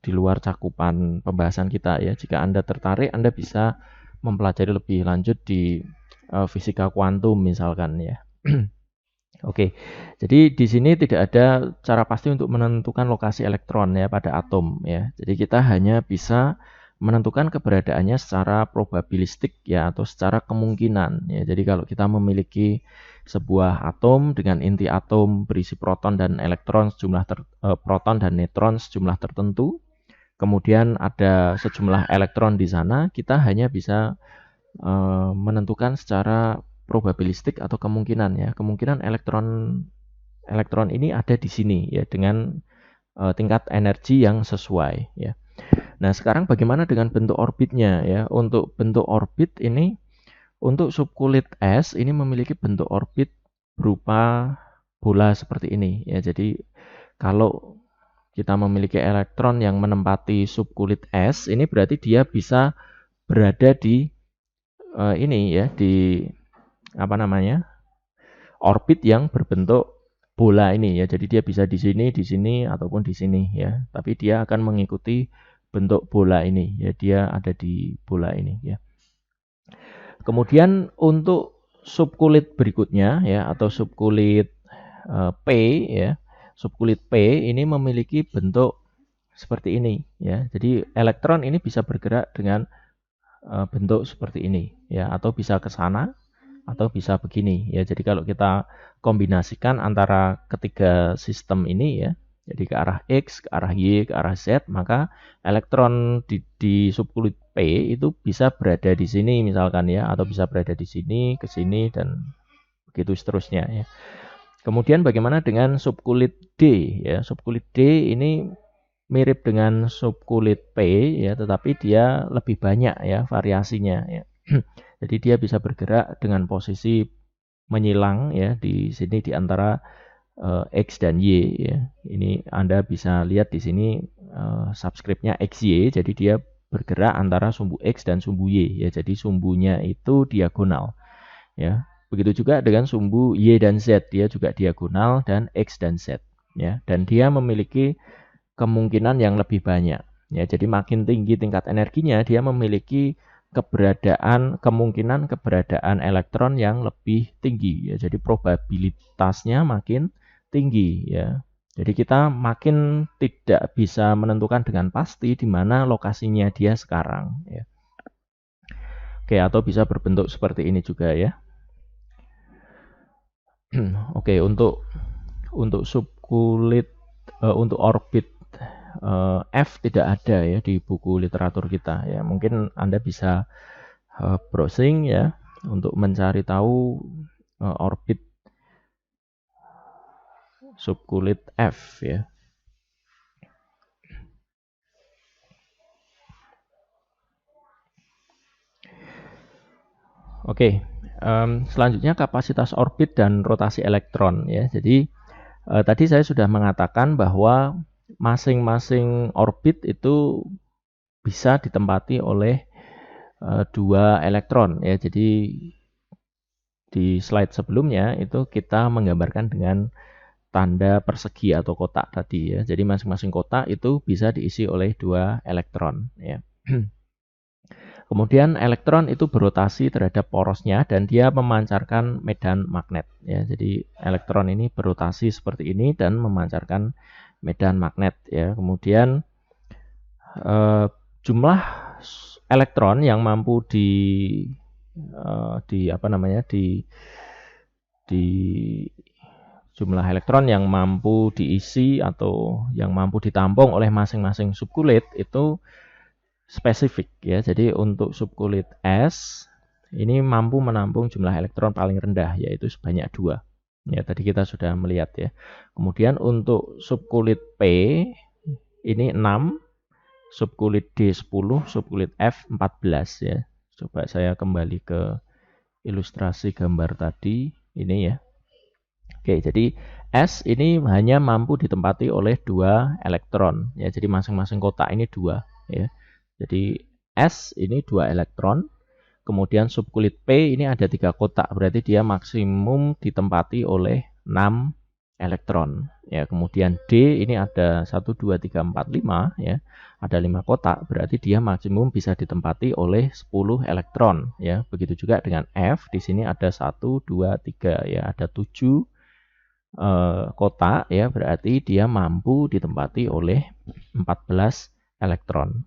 di luar cakupan pembahasan kita ya. Jika Anda tertarik, Anda bisa mempelajari lebih lanjut di fisika kuantum misalkan ya. Oke, jadi di sini tidak ada cara pasti untuk menentukan lokasi elektron ya pada atom ya. Jadi kita hanya bisa menentukan keberadaannya secara probabilistik ya, atau secara kemungkinan ya. Jadi kalau kita memiliki sebuah atom dengan inti atom berisi proton dan elektron sejumlah proton dan neutron sejumlah tertentu, kemudian ada sejumlah elektron di sana, kita hanya bisa menentukan secara probabilistik atau kemungkinan ya. Kemungkinan elektron ini ada di sini ya, dengan tingkat energi yang sesuai ya. Nah, sekarang bagaimana dengan bentuk orbitnya ya? Untuk bentuk orbit ini, untuk subkulit S ini memiliki bentuk orbit berupa bola seperti ini ya. Jadi kalau kita memiliki elektron yang menempati subkulit S, ini berarti dia bisa berada di ini ya, di orbit yang berbentuk bola ini ya. Jadi dia bisa di sini ataupun di sini ya. Tapi dia akan mengikuti bentuk bola ini ya. Dia ada di bola ini ya. Kemudian untuk subkulit berikutnya ya, atau subkulit P ya. Subkulit P ini memiliki bentuk seperti ini ya. Jadi elektron ini bisa bergerak dengan bentuk seperti ini ya, atau bisa ke sana atau bisa begini ya. Jadi kalau kita kombinasikan antara ketiga sistem ini ya, jadi ke arah X, ke arah Y, ke arah Z, maka elektron di subkulit P itu bisa berada di sini misalkan ya, atau bisa berada di sini, ke sini, dan begitu seterusnya ya. Kemudian bagaimana dengan subkulit D ya? Subkulit D ini mirip dengan subkulit P ya, tetapi dia lebih banyak ya variasinya ya. Jadi dia bisa bergerak dengan posisi menyilang ya di sini di antara X dan Y ya. Ini Anda bisa lihat di sini subscriptnya XY, jadi dia bergerak antara sumbu X dan sumbu Y ya. Jadi sumbunya itu diagonal ya. Begitu juga dengan sumbu Y dan Z, dia juga diagonal dan X dan Z ya. Dan dia memiliki kemungkinan yang lebih banyak ya. Jadi makin tinggi tingkat energinya, dia memiliki kemungkinan keberadaan elektron yang lebih tinggi ya. Jadi probabilitasnya makin tinggi ya. Jadi kita makin tidak bisa menentukan dengan pasti di mana lokasinya dia sekarang ya. Oke, atau bisa berbentuk seperti ini juga ya. Oke, untuk subkulit untuk orbit F tidak ada ya di buku literatur kita ya. Mungkin Anda bisa browsing ya untuk mencari tahu orbit subkulit F ya. Oke, selanjutnya kapasitas orbit dan rotasi elektron ya. Jadi tadi saya sudah mengatakan bahwa masing-masing orbit itu bisa ditempati oleh dua elektron ya. Jadi di slide sebelumnya itu kita menggambarkan dengan tanda persegi atau kotak tadi ya. Jadi masing-masing kotak itu bisa diisi oleh dua elektron ya. Kemudian elektron itu berotasi terhadap porosnya dan dia memancarkan medan magnet ya. Jadi elektron ini berotasi seperti ini dan memancarkan medan magnet ya. Kemudian jumlah elektron yang mampu di jumlah elektron yang mampu diisi atau yang mampu ditampung oleh masing-masing subkulit itu spesifik ya. Jadi untuk subkulit S ini mampu menampung jumlah elektron paling rendah yaitu sebanyak 2. Ya, tadi kita sudah melihat ya. Kemudian untuk subkulit P ini 6, subkulit D 10, subkulit F 14 ya. Coba saya kembali ke ilustrasi gambar tadi ini ya. Oke, jadi S ini hanya mampu ditempati oleh 2 elektron ya. Jadi masing-masing kotak ini 2 ya. Jadi S ini 2 elektron, kemudian subkulit P ini ada 3 kotak, berarti dia maksimum ditempati oleh 6 elektron. Ya, kemudian D ini ada 1, 2, 3, 4, 5 ya. Ada 5 kotak, berarti dia maksimum bisa ditempati oleh 10 elektron ya. Begitu juga dengan F, di sini ada 1, 2, 3 ya, ada 7 kotak ya, berarti dia mampu ditempati oleh 14 elektron.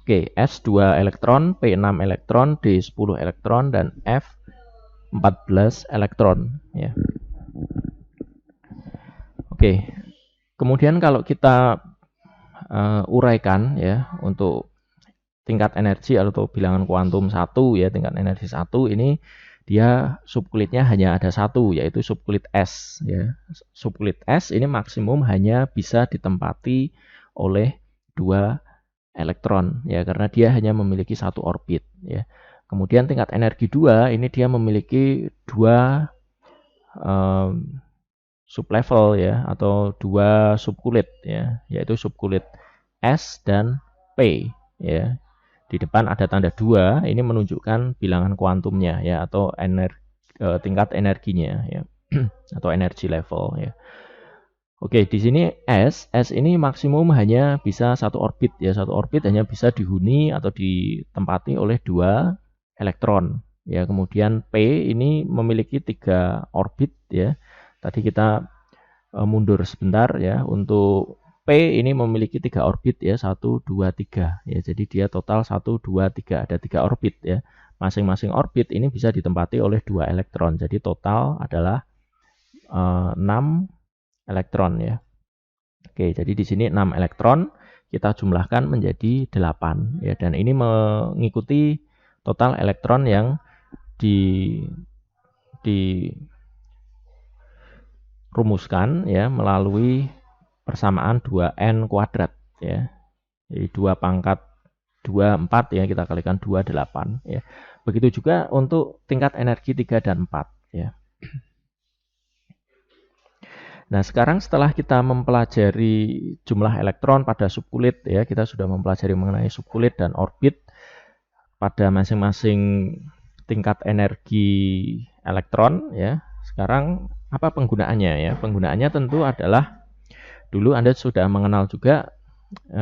Oke, S 2 elektron, P 6 elektron, D 10 elektron, dan F 14 elektron ya. Oke, kemudian kalau kita uraikan ya untuk tingkat energi atau bilangan kuantum 1 ya, tingkat energi 1 ini dia subkulitnya hanya ada 1 yaitu subkulit S ya. Subkulit S ini maksimum hanya bisa ditempati oleh 2 elektron ya, karena dia hanya memiliki 1 orbit ya. Kemudian tingkat energi 2 ini dia memiliki 2 sublevel ya, atau 2 subkulit ya, yaitu subkulit S dan P ya. Di depan ada tanda 2, ini menunjukkan bilangan kuantumnya ya, atau tingkat energinya ya atau energi level ya. Oke, di sini S ini maksimum hanya bisa 1 orbit ya. 1 orbit hanya bisa dihuni atau ditempati oleh 2 elektron ya. Kemudian P ini memiliki 3 orbit ya. Tadi kita mundur sebentar ya. Untuk P ini memiliki 3 orbit ya, 1, 2, 3 ya. Jadi dia total 1, 2, 3, ada 3 orbit ya. Masing-masing orbit ini bisa ditempati oleh 2 elektron. Jadi total adalah 6 elektron ya. Oke, jadi di sini 6 elektron. kita jumlahkan menjadi 8 ya, dan ini mengikuti total elektron yang dirumuskan ya melalui persamaan 2n kuadrat ya. Jadi 2 pangkat 2, 4 ya, kita kalikan 2, 8 ya. Begitu juga untuk tingkat energi 3 dan 4 ya. Nah, sekarang setelah kita mempelajari jumlah elektron pada subkulit ya, kita sudah mempelajari mengenai subkulit dan orbit pada masing-masing tingkat energi elektron ya. Sekarang apa penggunaannya ya? Penggunaannya tentu adalah dulu Anda sudah mengenal juga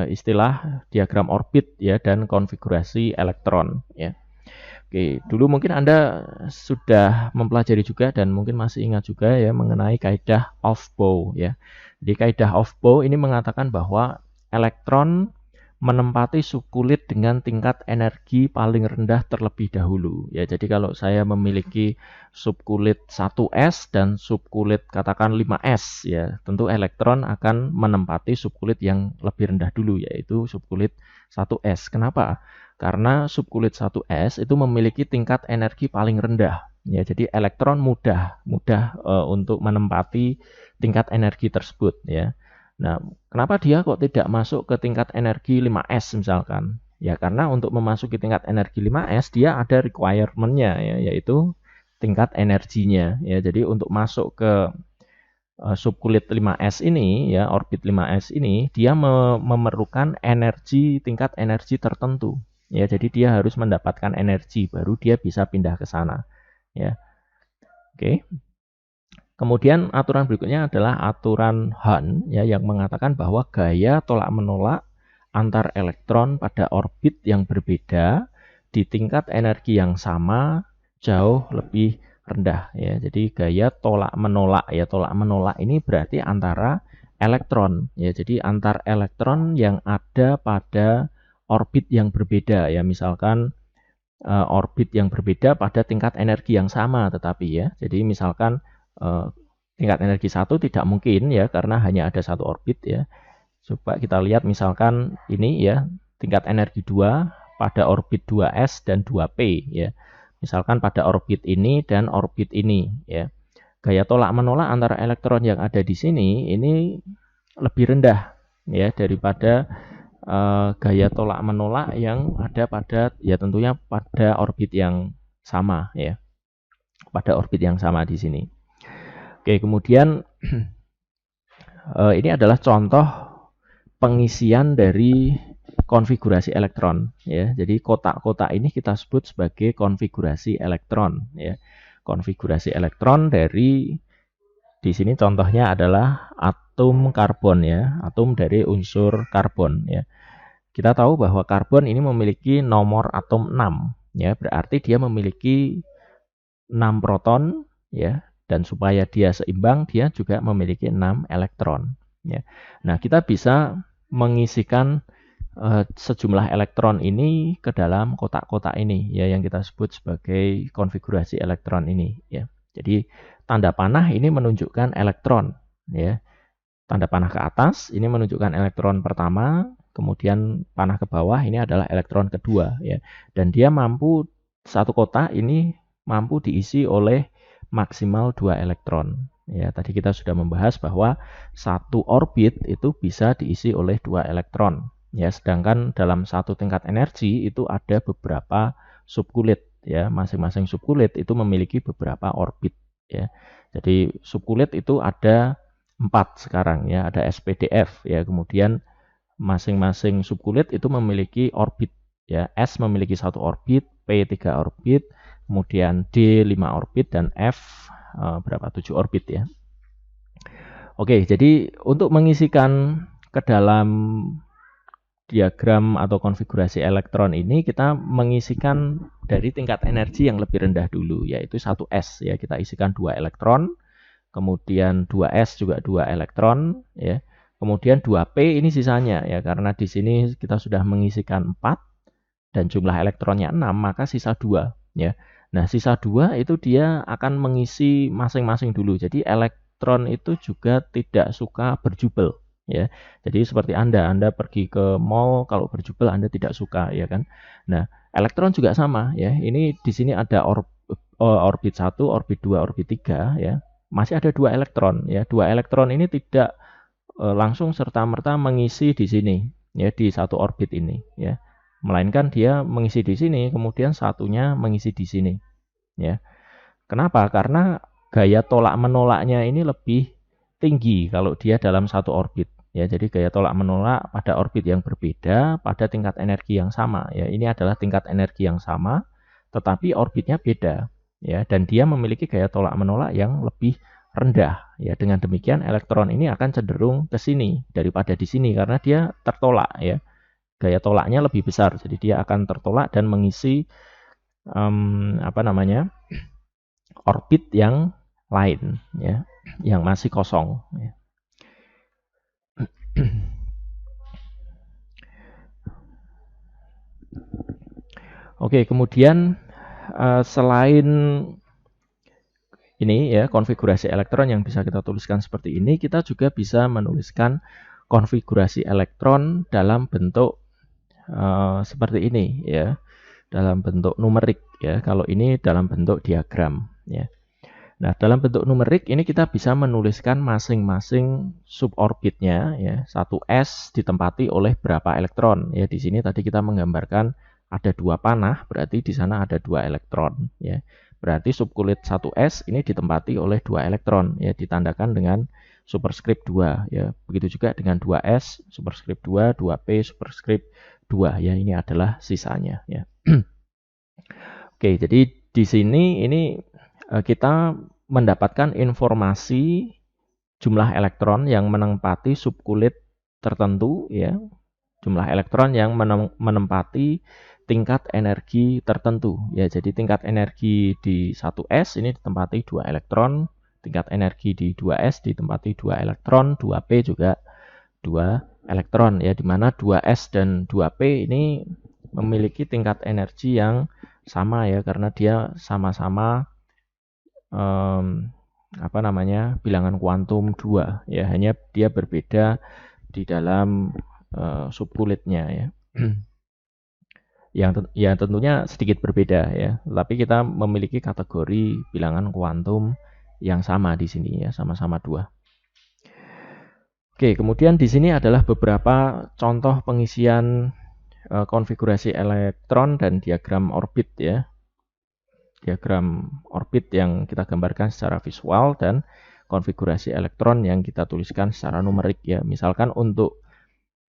istilah diagram orbit ya dan konfigurasi elektron ya. Oke, dulu mungkin Anda sudah mempelajari juga dan mungkin masih ingat juga ya mengenai kaidah Aufbau ya. Jadi kaidah Aufbau ini mengatakan bahwa elektron menempati subkulit dengan tingkat energi paling rendah terlebih dahulu ya. Jadi kalau saya memiliki subkulit 1s dan subkulit katakan 5s ya, tentu elektron akan menempati subkulit yang lebih rendah dulu, yaitu subkulit 1s. Kenapa? Karena subkulit 1s itu memiliki tingkat energi paling rendah ya. Jadi elektron mudah untuk menempati tingkat energi tersebut ya. Nah, kenapa dia kok tidak masuk ke tingkat energi 5s misalkan? Ya karena untuk memasuki tingkat energi 5s dia ada requirement-nya ya, yaitu tingkat energinya ya. Jadi untuk masuk ke subkulit 5s ini ya, orbit 5s ini, dia memerlukan tingkat energi tertentu. Ya, jadi dia harus mendapatkan energi baru dia bisa pindah ke sana. Ya. Oke. Kemudian aturan berikutnya adalah aturan Hahn ya, yang mengatakan bahwa gaya tolak-menolak antar elektron pada orbit yang berbeda di tingkat energi yang sama jauh lebih rendah ya. Jadi gaya tolak-menolak ya, tolak-menolak ini berarti antara elektron ya. Jadi antar elektron yang ada pada orbit yang berbeda ya, misalkan orbit yang berbeda pada tingkat energi yang sama tetapi ya. Jadi misalkan tingkat energi 1 tidak mungkin ya karena hanya ada satu orbit ya. Coba kita lihat misalkan ini ya, tingkat energi 2 pada orbit 2s dan 2p ya. Misalkan pada orbit ini dan orbit ini ya. Gaya tolak-menolak antara elektron yang ada di sini ini lebih rendah ya daripada gaya tolak-menolak yang ada pada ya tentunya pada orbit yang sama ya. Pada orbit yang sama di sini. Oke, kemudian ini adalah contoh pengisian dari konfigurasi elektron ya. Jadi kotak-kotak ini kita sebut sebagai konfigurasi elektron ya. Konfigurasi elektron dari di sini contohnya adalah atom karbon ya, atom dari unsur karbon ya. Kita tahu bahwa karbon ini memiliki nomor atom 6 ya, berarti dia memiliki 6 proton ya, dan supaya dia seimbang dia juga memiliki 6 elektron ya. Nah, kita bisa mengisikan sejumlah elektron ini ke dalam kotak-kotak ini ya, yang kita sebut sebagai konfigurasi elektron ini ya. Jadi tanda panah ini menunjukkan elektron ya. Tanda panah ke atas ini menunjukkan elektron pertama, kemudian panah ke bawah ini adalah elektron kedua ya. Dan dia mampu, satu kotak ini mampu diisi oleh maksimal 2 elektron. Ya, tadi kita sudah membahas bahwa satu orbit itu bisa diisi oleh 2 elektron. Ya, sedangkan dalam satu tingkat energi itu ada beberapa subkulit ya, masing-masing subkulit itu memiliki beberapa orbit ya. Jadi subkulit itu ada 4 sekarang ya, ada SPDF ya. Kemudian masing-masing subkulit itu memiliki orbit ya. S memiliki 1 orbit, P 3 orbit, kemudian D 5 orbit dan F 7 orbit ya. Oke, jadi untuk mengisikan ke dalam diagram atau konfigurasi elektron ini kita mengisikan dari tingkat energi yang lebih rendah dulu, yaitu 1s ya. Kita isikan 2 elektron, kemudian 2s juga 2 elektron ya. Kemudian 2p ini sisanya ya, karena di sini kita sudah mengisikan 4 dan jumlah elektronnya 6, maka sisa 2 ya. Nah, sisa 2 itu dia akan mengisi masing-masing dulu. Jadi elektron itu juga tidak suka berjubel ya. Jadi seperti Anda pergi ke mall, kalau berjubel Anda tidak suka, ya kan. Nah, elektron juga sama, ya. Ini di sini ada orbit 1, orbit 2, orbit 3, ya. Masih ada 2 elektron, ya. 2 elektron ini tidak langsung serta-merta mengisi di sini, ya, di satu orbit ini, ya. Melainkan dia mengisi di sini, kemudian satunya mengisi di sini, ya. Kenapa? Karena gaya tolak menolaknya ini lebih tinggi kalau dia dalam satu orbit. Ya, jadi gaya tolak menolak pada orbit yang berbeda pada tingkat energi yang sama. Ya, ini adalah tingkat energi yang sama, tetapi orbitnya beda. Ya, dan dia memiliki gaya tolak menolak yang lebih rendah. Ya, dengan demikian elektron ini akan cenderung ke sini daripada di sini karena dia tertolak. Ya, gaya tolaknya lebih besar. Jadi dia akan tertolak dan mengisi orbit yang lain, ya, yang masih kosong, ya. Oke, kemudian selain ini, ya, konfigurasi elektron yang bisa kita tuliskan seperti ini, kita juga bisa menuliskan konfigurasi elektron dalam bentuk seperti ini, ya, dalam bentuk numerik, ya. Kalau ini dalam bentuk diagram, ya. Nah, dalam bentuk numerik ini kita bisa menuliskan masing-masing suborbitnya, ya. 1s ditempati oleh berapa elektron, ya. Di sini tadi kita menggambarkan ada 2 panah, berarti di sana ada 2 elektron, ya. Berarti subkulit 1s ini ditempati oleh 2 elektron, ya, ditandakan dengan superskrip 2, ya. Begitu juga dengan 2s superskrip 2, 2p superskrip 2, ya. Ini adalah sisanya, ya. Oke, jadi di sini ini kita mendapatkan informasi jumlah elektron yang menempati subkulit tertentu, ya. Jumlah elektron yang menempati tingkat energi tertentu, ya. Jadi tingkat energi di 1s ini ditempati 2 elektron, tingkat energi di 2s ditempati 2 elektron, 2p juga 2 elektron, ya, di mana 2s dan 2p ini memiliki tingkat energi yang sama, ya, karena dia sama-sama bilangan kuantum 2, ya, hanya dia berbeda di dalam subkulitnya, ya. yang tentunya sedikit berbeda, ya, tapi kita memiliki kategori bilangan kuantum yang sama di sini, ya, sama-sama 2. Oke, kemudian di sini adalah beberapa contoh pengisian konfigurasi elektron dan diagram orbit, ya. Diagram orbit yang kita gambarkan secara visual dan konfigurasi elektron yang kita tuliskan secara numerik, ya. Misalkan untuk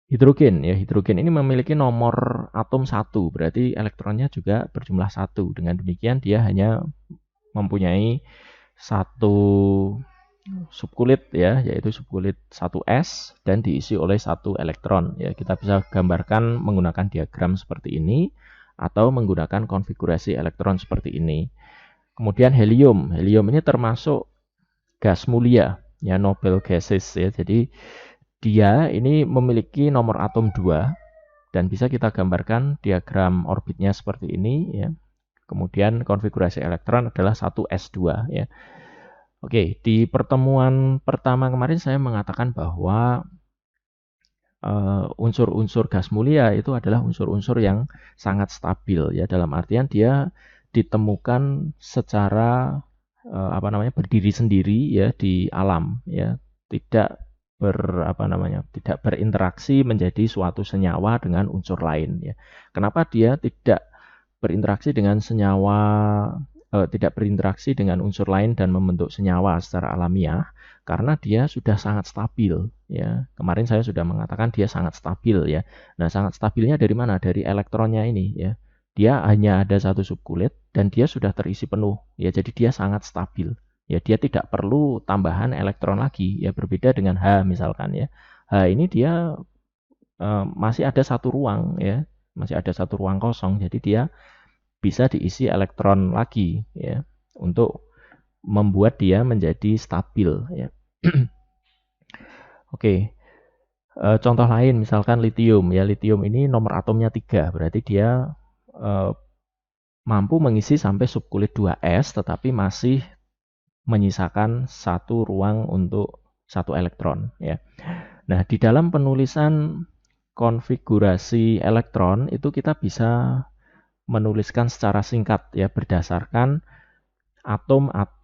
hidrogen, ya, hidrogen ini memiliki nomor atom 1, berarti elektronnya juga berjumlah 1. Dengan demikian dia hanya mempunyai satu subkulit, ya, yaitu subkulit 1s dan diisi oleh 1 elektron, ya. Kita bisa gambarkan menggunakan diagram seperti ini atau menggunakan konfigurasi elektron seperti ini. Kemudian helium. Helium ini termasuk gas mulia, ya, noble gases, ya. Jadi dia ini memiliki nomor atom 2 dan bisa kita gambarkan diagram orbitnya seperti ini, ya. Kemudian konfigurasi elektron adalah 1s2, ya. Oke, di pertemuan pertama kemarin saya mengatakan bahwa unsur-unsur gas mulia itu adalah unsur-unsur yang sangat stabil, ya, dalam artian dia ditemukan secara berdiri sendiri, ya, di alam, ya, tidak tidak berinteraksi menjadi suatu senyawa dengan unsur lain, ya. Kenapa dia tidak berinteraksi dengan tidak berinteraksi dengan unsur lain dan membentuk senyawa secara alamiah? Karena dia sudah sangat stabil, ya. Kemarin saya sudah mengatakan dia sangat stabil, ya. Nah, sangat stabilnya dari mana? Dari elektronnya ini, ya. Dia hanya ada satu subkulit dan dia sudah terisi penuh, ya. Jadi dia sangat stabil, ya. Dia tidak perlu tambahan elektron lagi, ya. Berbeda dengan H misalkan, ya. H ini dia masih ada satu ruang, ya. Masih ada satu ruang kosong. Jadi dia bisa diisi elektron lagi, ya, untuk membuat dia menjadi stabil, ya. Oke. Contoh lain misalkan litium, ya. Litium ini nomor atomnya 3, berarti dia mampu mengisi sampai subkulit 2s tetapi masih menyisakan satu ruang untuk satu elektron, ya. Nah, di dalam penulisan konfigurasi elektron itu kita bisa menuliskan secara singkat ya berdasarkan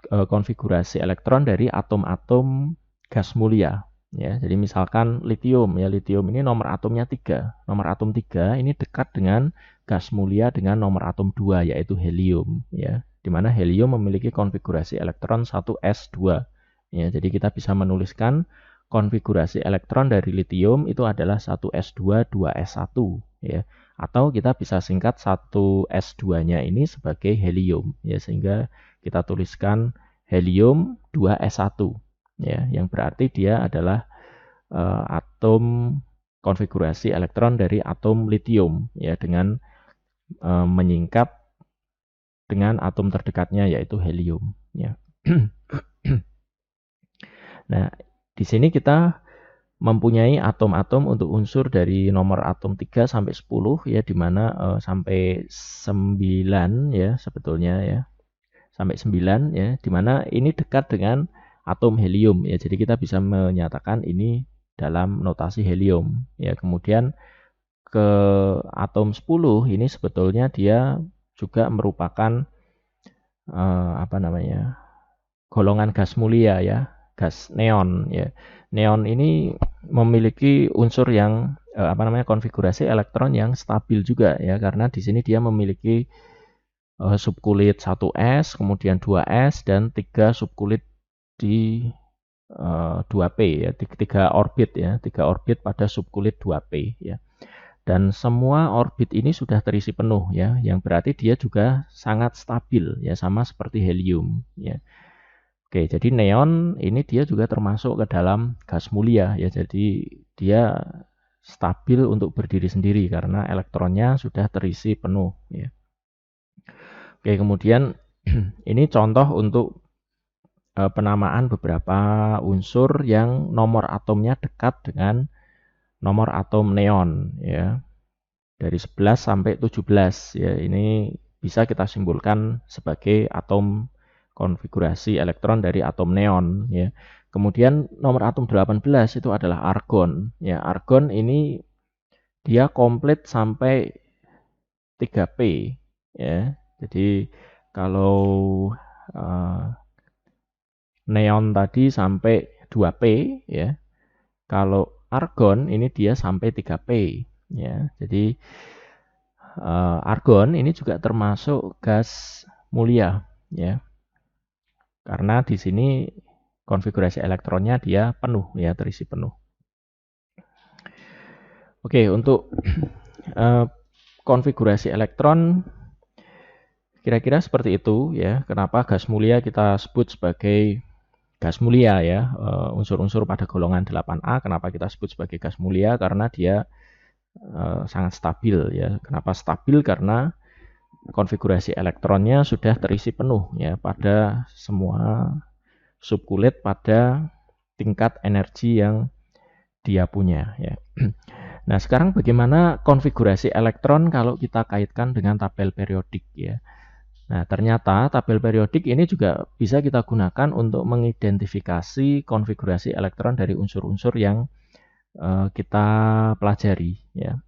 konfigurasi elektron dari atom-atom gas mulia. Ya, jadi misalkan litium ya, litium ini nomor atomnya 3. Nomor atom 3 ini dekat dengan gas mulia dengan nomor atom 2 yaitu helium ya. Di mana helium memiliki konfigurasi elektron 1s2. Ya, jadi kita bisa menuliskan konfigurasi elektron dari litium itu adalah 1s2 2s1 ya. Atau kita bisa singkat 1s2-nya ini sebagai helium ya, sehingga kita tuliskan helium 2s1 ya, yang berarti dia adalah atom konfigurasi elektron dari atom litium ya, dengan menyingkat dengan atom terdekatnya yaitu helium ya. Nah, di sini kita mempunyai atom-atom untuk unsur dari nomor atom 3 sampai 10 ya, di mana sampai 9 ya sebetulnya ya. Sampai 9 ya, di mana ini dekat dengan atom helium ya. Jadi kita bisa menyatakan ini dalam notasi helium ya. Kemudian ke atom 10 ini sebetulnya dia juga merupakan golongan gas mulia ya, gas neon ya. Neon ini memiliki unsur yang konfigurasi elektron yang stabil juga ya, karena di sini dia memiliki subkulit 1s, kemudian 2s dan 3 subkulit di 2p ya, 3 orbit ya, 3 orbit pada subkulit 2p ya. Dan semua orbit ini sudah terisi penuh ya, yang berarti dia juga sangat stabil ya, sama seperti helium ya. Oke, jadi neon ini dia juga termasuk ke dalam gas mulia ya, jadi dia stabil untuk berdiri sendiri karena elektronnya sudah terisi penuh ya. Oke, kemudian ini contoh untuk penamaan beberapa unsur yang nomor atomnya dekat dengan nomor atom neon ya. Dari 11 sampai 17 ya, ini bisa kita simpulkan sebagai atom konfigurasi elektron dari atom neon ya. Kemudian nomor atom 18 itu adalah argon ya. Argon ini dia komplit sampai 3p ya. Jadi kalau neon tadi sampai 2p ya. Kalau argon ini dia sampai 3p ya. Jadi argon ini juga termasuk gas mulia ya. Karena di sini konfigurasi elektronnya dia penuh ya, terisi penuh. Oke, untuk konfigurasi elektron kira-kira seperti itu ya. Kenapa gas mulia kita sebut sebagai gas mulia ya. Unsur-unsur pada golongan 8A kenapa kita sebut sebagai gas mulia? Karena dia sangat stabil ya. Kenapa stabil? Karena konfigurasi elektronnya sudah terisi penuh ya pada semua subkulit pada tingkat energi yang dia punya ya. Nah, sekarang bagaimana konfigurasi elektron kalau kita kaitkan dengan tabel periodik ya. Nah, ternyata tabel periodik ini juga bisa kita gunakan untuk mengidentifikasi konfigurasi elektron dari unsur-unsur yang kita pelajari ya.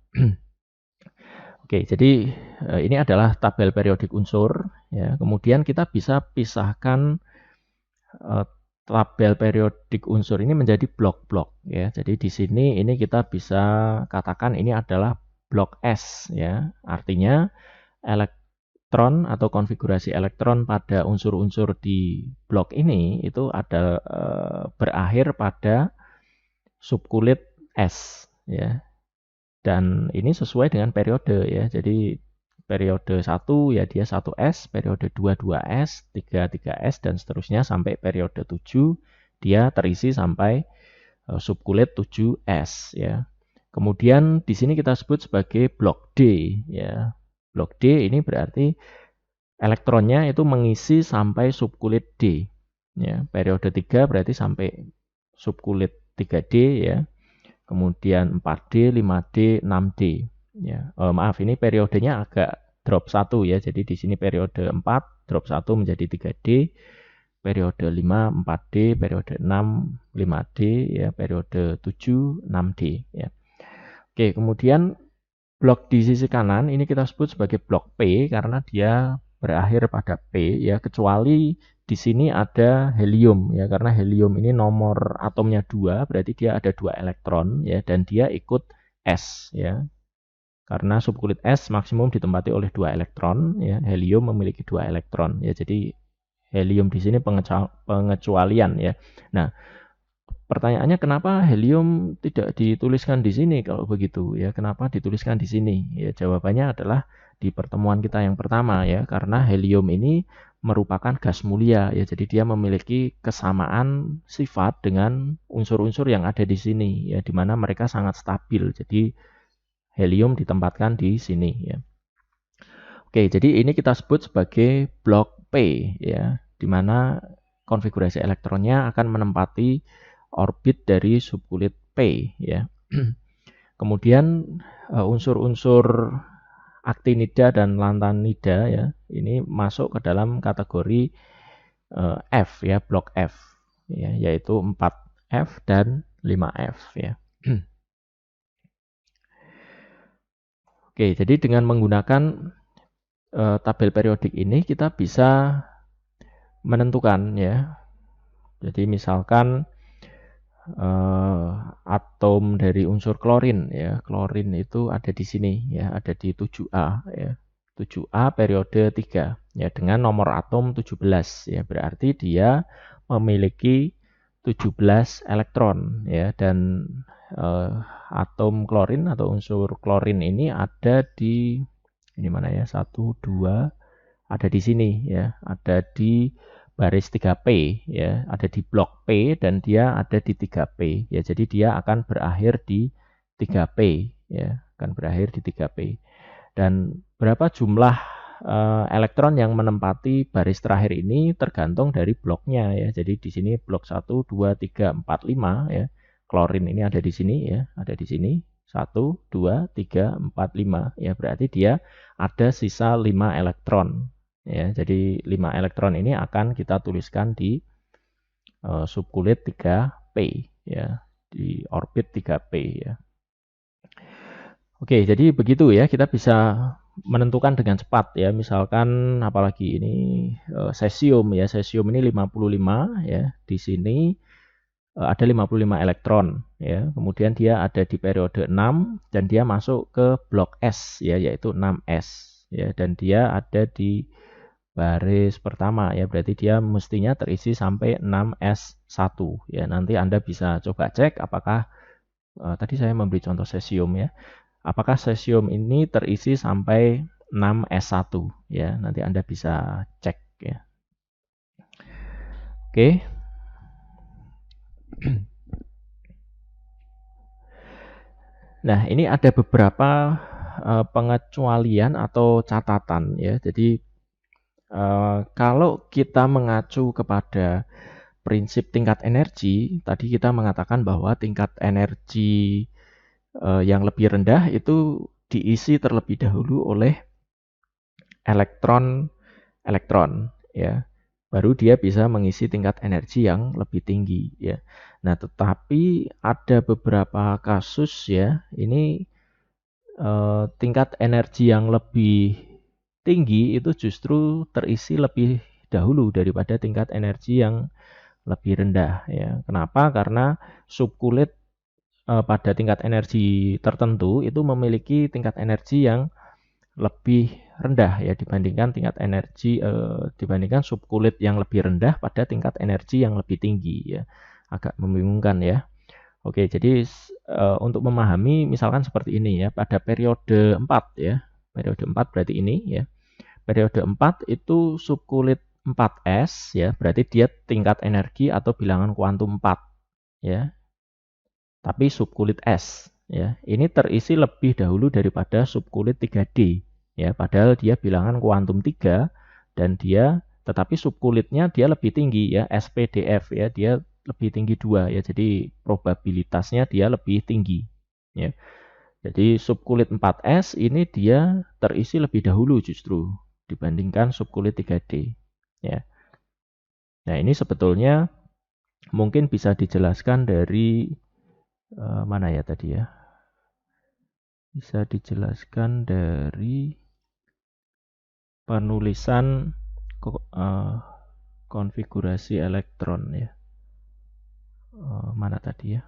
Oke, jadi ini adalah tabel periodik unsur ya. Kemudian kita bisa pisahkan tabel periodik unsur ini menjadi blok-blok ya. Jadi di sini ini kita bisa katakan ini adalah blok S ya. Artinya elektron atau konfigurasi elektron pada unsur-unsur di blok ini itu ada berakhir pada subkulit S ya. Dan ini sesuai dengan periode ya. Jadi periode 1 ya dia 1S, periode 2 2S, 3 3S dan seterusnya sampai periode 7 dia terisi sampai subkulit 7S ya. Kemudian di sini kita sebut sebagai blok D ya. Blok D ini berarti elektronnya itu mengisi sampai subkulit D ya. Periode 3 berarti sampai subkulit 3D ya. Kemudian 4D, 5D, 6D. Ya, maaf ini periodenya agak drop 1 ya. Jadi di sini periode 4 drop 1 menjadi 3D. periode 5 4D, periode 6 5D, ya, periode 7 6D, ya. Oke, kemudian blok di sisi kanan ini kita sebut sebagai blok P karena dia berakhir pada P, ya, kecuali di sini ada helium, ya, karena helium ini nomor atomnya 2, berarti dia ada 2 elektron, ya, dan dia ikut S, ya. Karena subkulit S maksimum ditempati oleh 2 elektron, ya, helium memiliki 2 elektron, ya. Jadi helium di sini pengecualian, ya. Nah, pertanyaannya kenapa helium tidak dituliskan di sini kalau begitu, ya? Kenapa dituliskan di sini? Ya, jawabannya adalah di pertemuan kita yang pertama, ya, karena helium ini merupakan gas mulia, ya. Jadi dia memiliki kesamaan sifat dengan unsur-unsur yang ada di sini, ya, di mana mereka sangat stabil. Jadi helium ditempatkan di sini, ya. Oke, jadi ini kita sebut sebagai blok P, ya, di mana konfigurasi elektronnya akan menempati orbit dari subkulit P, ya. Kemudian unsur-unsur aktinida dan lantanida, ya, ini masuk ke dalam kategori F, ya, blok F, ya, yaitu 4F dan 5F, ya. Oke, jadi dengan menggunakan tabel periodik ini kita bisa menentukan, ya. Jadi misalkan atom dari unsur klorin, ya. Klorin itu ada di sini, ya, ada di 7A, ya. 7A periode 3, ya, dengan nomor atom 17, ya. Berarti dia memiliki 17 elektron, ya, dan atom klorin atau unsur klorin ini ada di ini mana, ya? 1 2 ada di sini, ya. Ada di baris 3P, ya, ada di blok P dan dia ada di 3P, ya. Jadi dia akan berakhir di 3P, ya, akan berakhir di 3P. Dan berapa jumlah elektron yang menempati baris terakhir ini tergantung dari bloknya, ya. Jadi di sini blok 1 2 3 4 5, ya. Klorin ini ada di sini, ya, ada di sini. 1 2 3 4 5, ya, berarti dia ada sisa 5 elektron. Ya, jadi 5 elektron ini akan kita tuliskan di subkulit 3P, ya, di orbit 3P, ya. Oke, jadi begitu, ya, kita bisa menentukan dengan cepat, ya. Misalkan apalagi ini cesium, ya. Cesium ini 55, ya. Di sini ada 55 elektron, ya. Kemudian dia ada di periode 6 dan dia masuk ke blok S, ya, yaitu 6S, ya, dan dia ada di baris pertama, ya, berarti dia mestinya terisi sampai 6S1, ya. Nanti Anda bisa coba cek apakah tadi saya memberi contoh cesium, ya. Apakah cesium ini terisi sampai 6S1, ya. Nanti Anda bisa cek, ya. Oke. Nah, ini ada beberapa pengecualian atau catatan, ya. Jadi kalau kita mengacu kepada prinsip tingkat energi, tadi kita mengatakan bahwa tingkat energi yang lebih rendah itu diisi terlebih dahulu oleh elektron, ya. Baru dia bisa mengisi tingkat energi yang lebih tinggi, ya. Nah, tetapi ada beberapa kasus, ya, ini tingkat energi yang lebih tinggi itu justru terisi lebih dahulu daripada tingkat energi yang lebih rendah, ya. Kenapa? Karena subkulit pada tingkat energi tertentu itu memiliki tingkat energi yang lebih rendah, ya, dibandingkan dibandingkan subkulit yang lebih rendah pada tingkat energi yang lebih tinggi, ya. Agak membingungkan, ya. Oke, jadi untuk memahami misalkan seperti ini, ya, pada periode 4, ya. Periode 4 berarti ini, ya. Periode 4 itu subkulit 4S, ya, berarti dia tingkat energi atau bilangan kuantum 4, ya. Tapi subkulit S, ya. Ini terisi lebih dahulu daripada subkulit 3D, ya, padahal dia bilangan kuantum 3 dan dia tetapi subkulitnya dia lebih tinggi, ya, SPDF, ya, dia lebih tinggi 2, ya. Jadi probabilitasnya dia lebih tinggi, ya. Jadi subkulit 4S ini dia terisi lebih dahulu justru dibandingkan subkulit 3D, ya. Nah, ini sebetulnya mungkin bisa dijelaskan dari mana ya tadi ya? Bisa dijelaskan dari penulisan konfigurasi elektron ya. Mana tadi ya?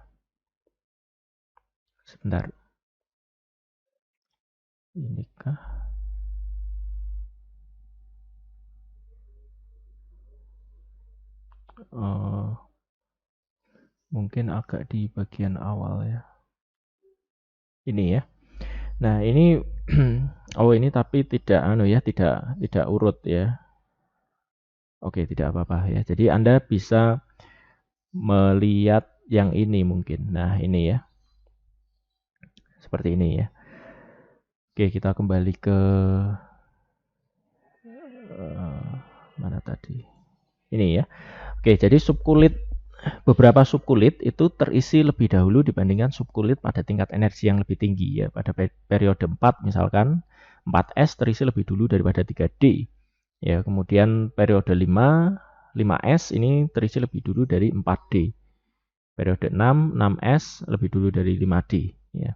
Sebentar. Inikah? Mungkin agak di bagian awal ya. Ini ya. Nah, ini oh ini tapi tidak tidak urut ya. Oke, tidak apa-apa ya. Jadi Anda bisa melihat yang ini mungkin. Nah, ini ya. Seperti ini ya. Oke, kita kembali ke mana tadi? Ini ya. Oke, jadi beberapa subkulit itu terisi lebih dahulu dibandingkan subkulit pada tingkat energi yang lebih tinggi ya. Pada periode 4 misalkan 4S terisi lebih dulu daripada 3D. Ya, kemudian periode 5S ini terisi lebih dulu dari 4D. Periode 6S lebih dulu dari 5D ya.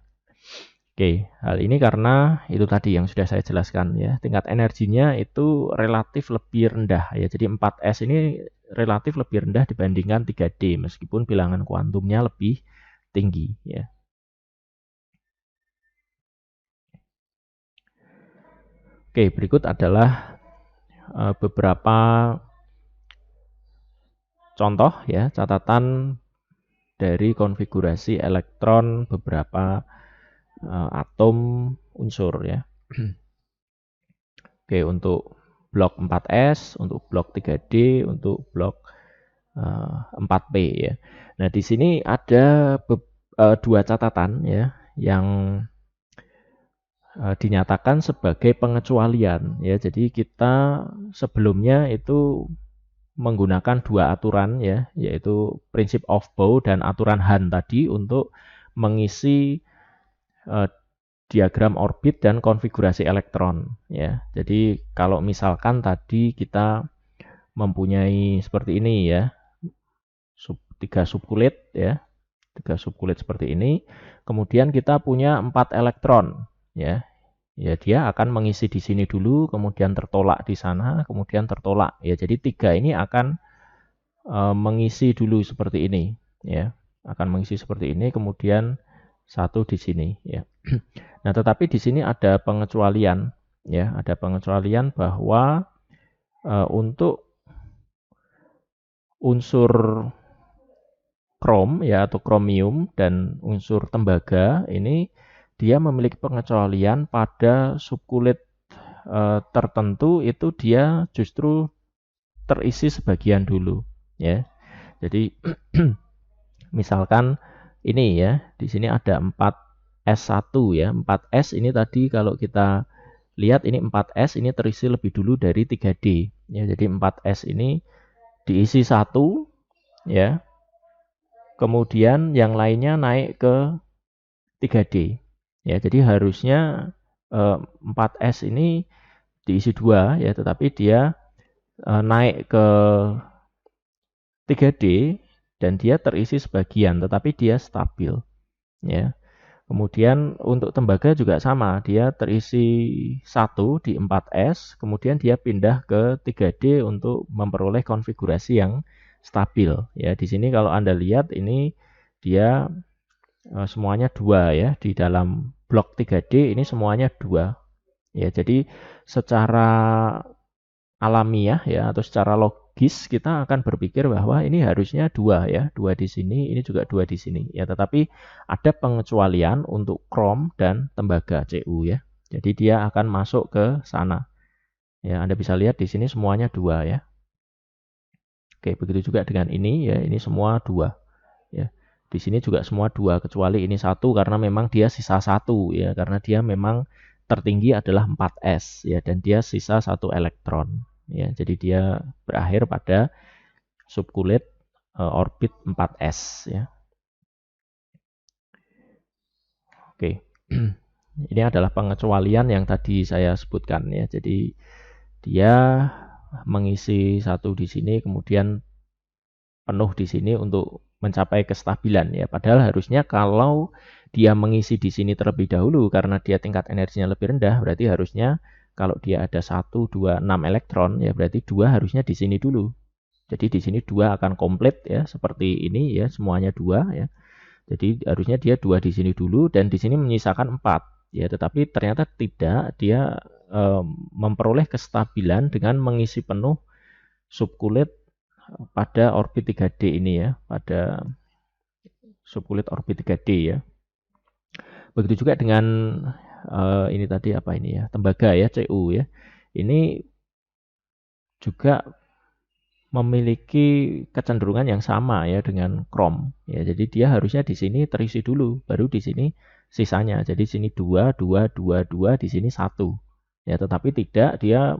Oke, hal ini karena itu tadi yang sudah saya jelaskan ya. Tingkat energinya itu relatif lebih rendah ya. Jadi 4S ini relatif lebih rendah dibandingkan 3D meskipun bilangan kuantumnya lebih tinggi ya. Oke, berikut adalah beberapa contoh ya, catatan dari konfigurasi elektron beberapa atom unsur ya. Oke, untuk blok 4S, untuk blok 3D, untuk blok 4P ya. Nah, di sini ada dua catatan ya yang dinyatakan sebagai pengecualian ya. Jadi kita sebelumnya itu menggunakan dua aturan ya, yaitu prinsip of Bow dan aturan Hahn tadi untuk mengisi diagram orbit dan konfigurasi elektron ya. Jadi kalau misalkan tadi kita mempunyai seperti ini ya, tiga subkulit ya, tiga subkulit seperti ini, kemudian kita punya 4 elektron ya. Ya, dia akan mengisi di sini dulu, kemudian tertolak di sana, kemudian tertolak ya. Jadi tiga ini akan mengisi dulu seperti ini ya, akan mengisi seperti ini, kemudian satu di sini ya. Nah, tetapi di sini ada pengecualian ya, ada pengecualian bahwa untuk unsur krom ya atau kromium dan unsur tembaga ini dia memiliki pengecualian pada subkulit tertentu itu dia justru terisi sebagian dulu ya. Jadi misalkan ini ya, di sini ada 4S1 ya. 4S ini tadi kalau kita lihat ini 4S ini terisi lebih dulu dari 3D ya. Jadi 4S ini diisi 1 ya. Kemudian yang lainnya naik ke 3D. Ya, jadi harusnya 4S ini diisi 2 ya, tetapi dia naik ke 3D dan dia terisi sebagian, tetapi dia stabil ya. Kemudian untuk tembaga juga sama, dia terisi 1 di 4S, kemudian dia pindah ke 3D untuk memperoleh konfigurasi yang stabil. Ya, di sini kalau Anda lihat ini dia semuanya 2 ya, di dalam blok 3D ini semuanya 2. Ya, jadi secara alamiah ya atau secara logis kita akan berpikir bahwa ini harusnya 2 ya, 2 di sini, ini juga 2 di sini ya, tetapi ada pengecualian untuk krom dan tembaga Cu ya. Jadi dia akan masuk ke sana. Ya, Anda bisa lihat di sini semuanya 2 ya. Oke, begitu juga dengan ini ya, ini semua 2 ya. Di sini juga semua 2 kecuali ini 1 karena memang dia sisa 1 ya, karena dia memang tertinggi adalah 4S ya dan dia sisa 1 elektron ya. Jadi dia berakhir pada subkulit orbit 4S ya. Oke. Ini adalah pengecualian yang tadi saya sebutkan ya. Jadi dia mengisi 1 di sini kemudian penuh di sini untuk mencapai kestabilan ya. Padahal harusnya kalau dia mengisi di sini terlebih dahulu karena dia tingkat energinya lebih rendah, berarti harusnya kalau dia ada 1, 2, 6 elektron ya berarti 2 harusnya di sini dulu. Jadi di sini 2 akan komplit ya seperti ini ya, semuanya 2 ya. Jadi harusnya dia 2 di sini dulu dan di sini menyisakan 4 ya, tetapi ternyata tidak, dia memperoleh kestabilan dengan mengisi penuh subkulit pada orbit 3D ini ya, pada subkulit orbit 3D ya. Begitu juga dengan ini tadi apa ini ya, tembaga ya, Cu ya. Ini juga memiliki kecenderungan yang sama ya dengan krom ya. Jadi dia harusnya di sini terisi dulu, baru di sini sisanya. Jadi sini 2, 2, 2, 2, di sini 1. Ya, tetapi tidak, dia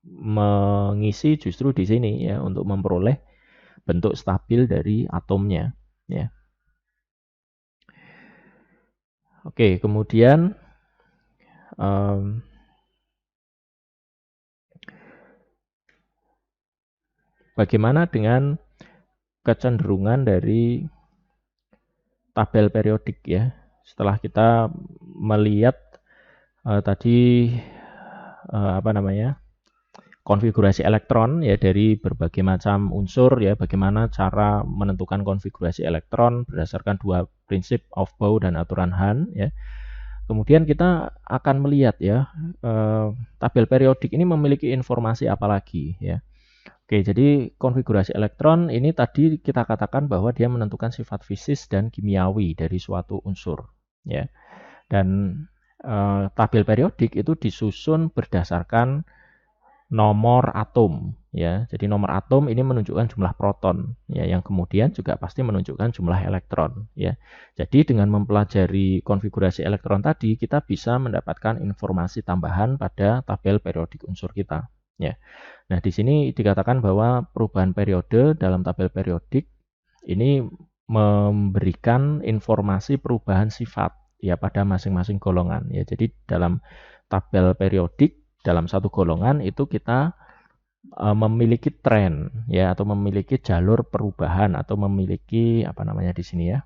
mengisi justru di sini ya untuk memperoleh bentuk stabil dari atomnya ya. Oke, kemudian bagaimana dengan kecenderungan dari tabel periodik ya. Setelah kita melihat tadi apa namanya? Konfigurasi elektron ya dari berbagai macam unsur ya, bagaimana cara menentukan konfigurasi elektron berdasarkan dua prinsip Aufbau dan aturan Hahn ya. Kemudian kita akan melihat ya tabel periodik ini memiliki informasi apa lagi ya. Oke, jadi konfigurasi elektron ini tadi kita katakan bahwa dia menentukan sifat fisis dan kimiawi dari suatu unsur ya. Dan tabel periodik itu disusun berdasarkan nomor atom ya. Jadi nomor atom ini menunjukkan jumlah proton ya, yang kemudian juga pasti menunjukkan jumlah elektron ya. Jadi dengan mempelajari konfigurasi elektron tadi kita bisa mendapatkan informasi tambahan pada tabel periodik unsur kita ya. Nah, di sini dikatakan bahwa perubahan periode dalam tabel periodik ini memberikan informasi perubahan sifat ya pada masing-masing golongan ya. Jadi dalam tabel periodik dalam satu golongan itu kita memiliki tren ya, atau memiliki jalur perubahan, atau memiliki apa namanya di sini ya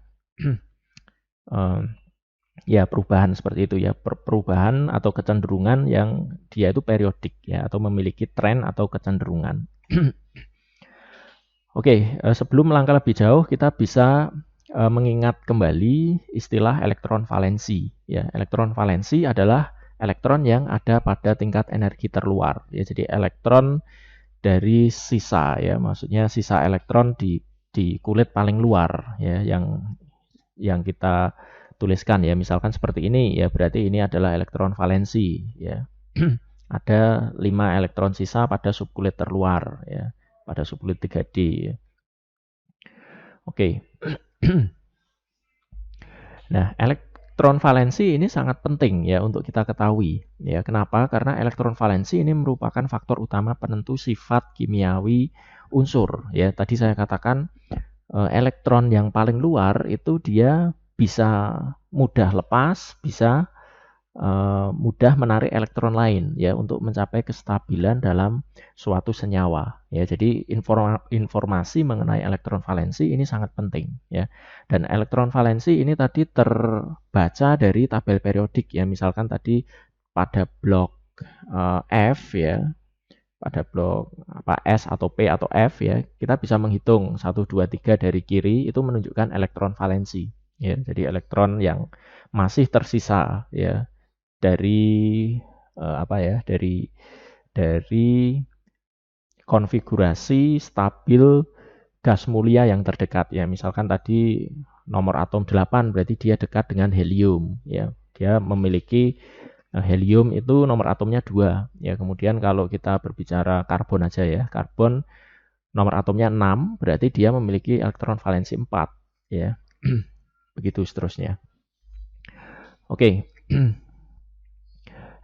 ya perubahan seperti itu ya, perubahan atau kecenderungan yang dia itu periodik ya, atau memiliki tren atau kecenderungan. Oke, sebelum melangkah lebih jauh kita bisa mengingat kembali istilah elektron valensi ya. Elektron valensi adalah elektron yang ada pada tingkat energi terluar ya. Jadi elektron dari sisa ya, maksudnya sisa elektron di kulit paling luar ya, yang kita tuliskan ya, misalkan seperti ini ya, berarti ini adalah elektron valensi ya. Ada 5 elektron sisa pada subkulit terluar ya, pada subkulit 3D ya. Oke. Nah, elektron valensi ini sangat penting ya untuk kita ketahui. Ya, kenapa? Karena elektron valensi ini merupakan faktor utama penentu sifat kimiawi unsur. Ya, tadi saya katakan elektron yang paling luar itu dia bisa mudah lepas, bisa mudah menarik elektron lain ya untuk mencapai kestabilan dalam suatu senyawa ya. Jadi informasi mengenai elektron valensi ini sangat penting ya. Dan elektron valensi ini tadi terbaca dari tabel periodik ya. Misalkan tadi pada blok F ya, pada blok apa S atau P atau F ya, kita bisa menghitung 1 2 3 dari kiri itu menunjukkan elektron valensi ya. Jadi elektron yang masih tersisa ya dari apa ya, dari konfigurasi stabil gas mulia yang terdekat ya. Misalkan tadi nomor atom 8 berarti dia dekat dengan helium ya. Dia memiliki helium itu nomor atomnya 2 ya. Kemudian kalau kita berbicara karbon aja ya, karbon nomor atomnya 6 berarti dia memiliki elektron valensi 4 ya. Begitu seterusnya. Oke.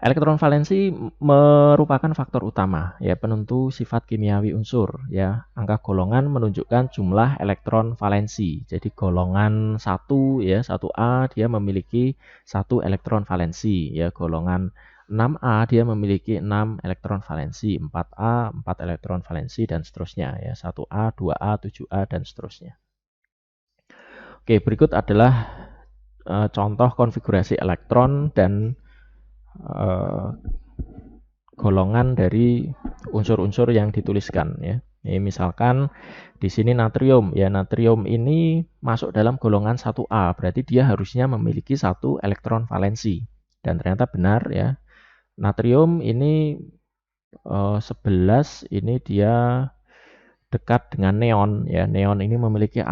Elektron valensi merupakan faktor utama ya penentu sifat kimiawi unsur ya. Angka golongan menunjukkan jumlah elektron valensi. Jadi golongan 1 ya, 1A dia memiliki 1 elektron valensi ya. Golongan 6A dia memiliki 6 elektron valensi, 4A 4 elektron valensi dan seterusnya ya. 1A, 2A, 7A dan seterusnya. Oke, berikut adalah contoh konfigurasi elektron dan golongan dari unsur-unsur yang dituliskan ya. Ini misalkan di sini natrium ya, natrium ini masuk dalam golongan 1A, berarti dia harusnya memiliki 1 elektron valensi. Dan ternyata benar ya. Natrium ini 11 ini dia dekat dengan neon ya. Neon ini memiliki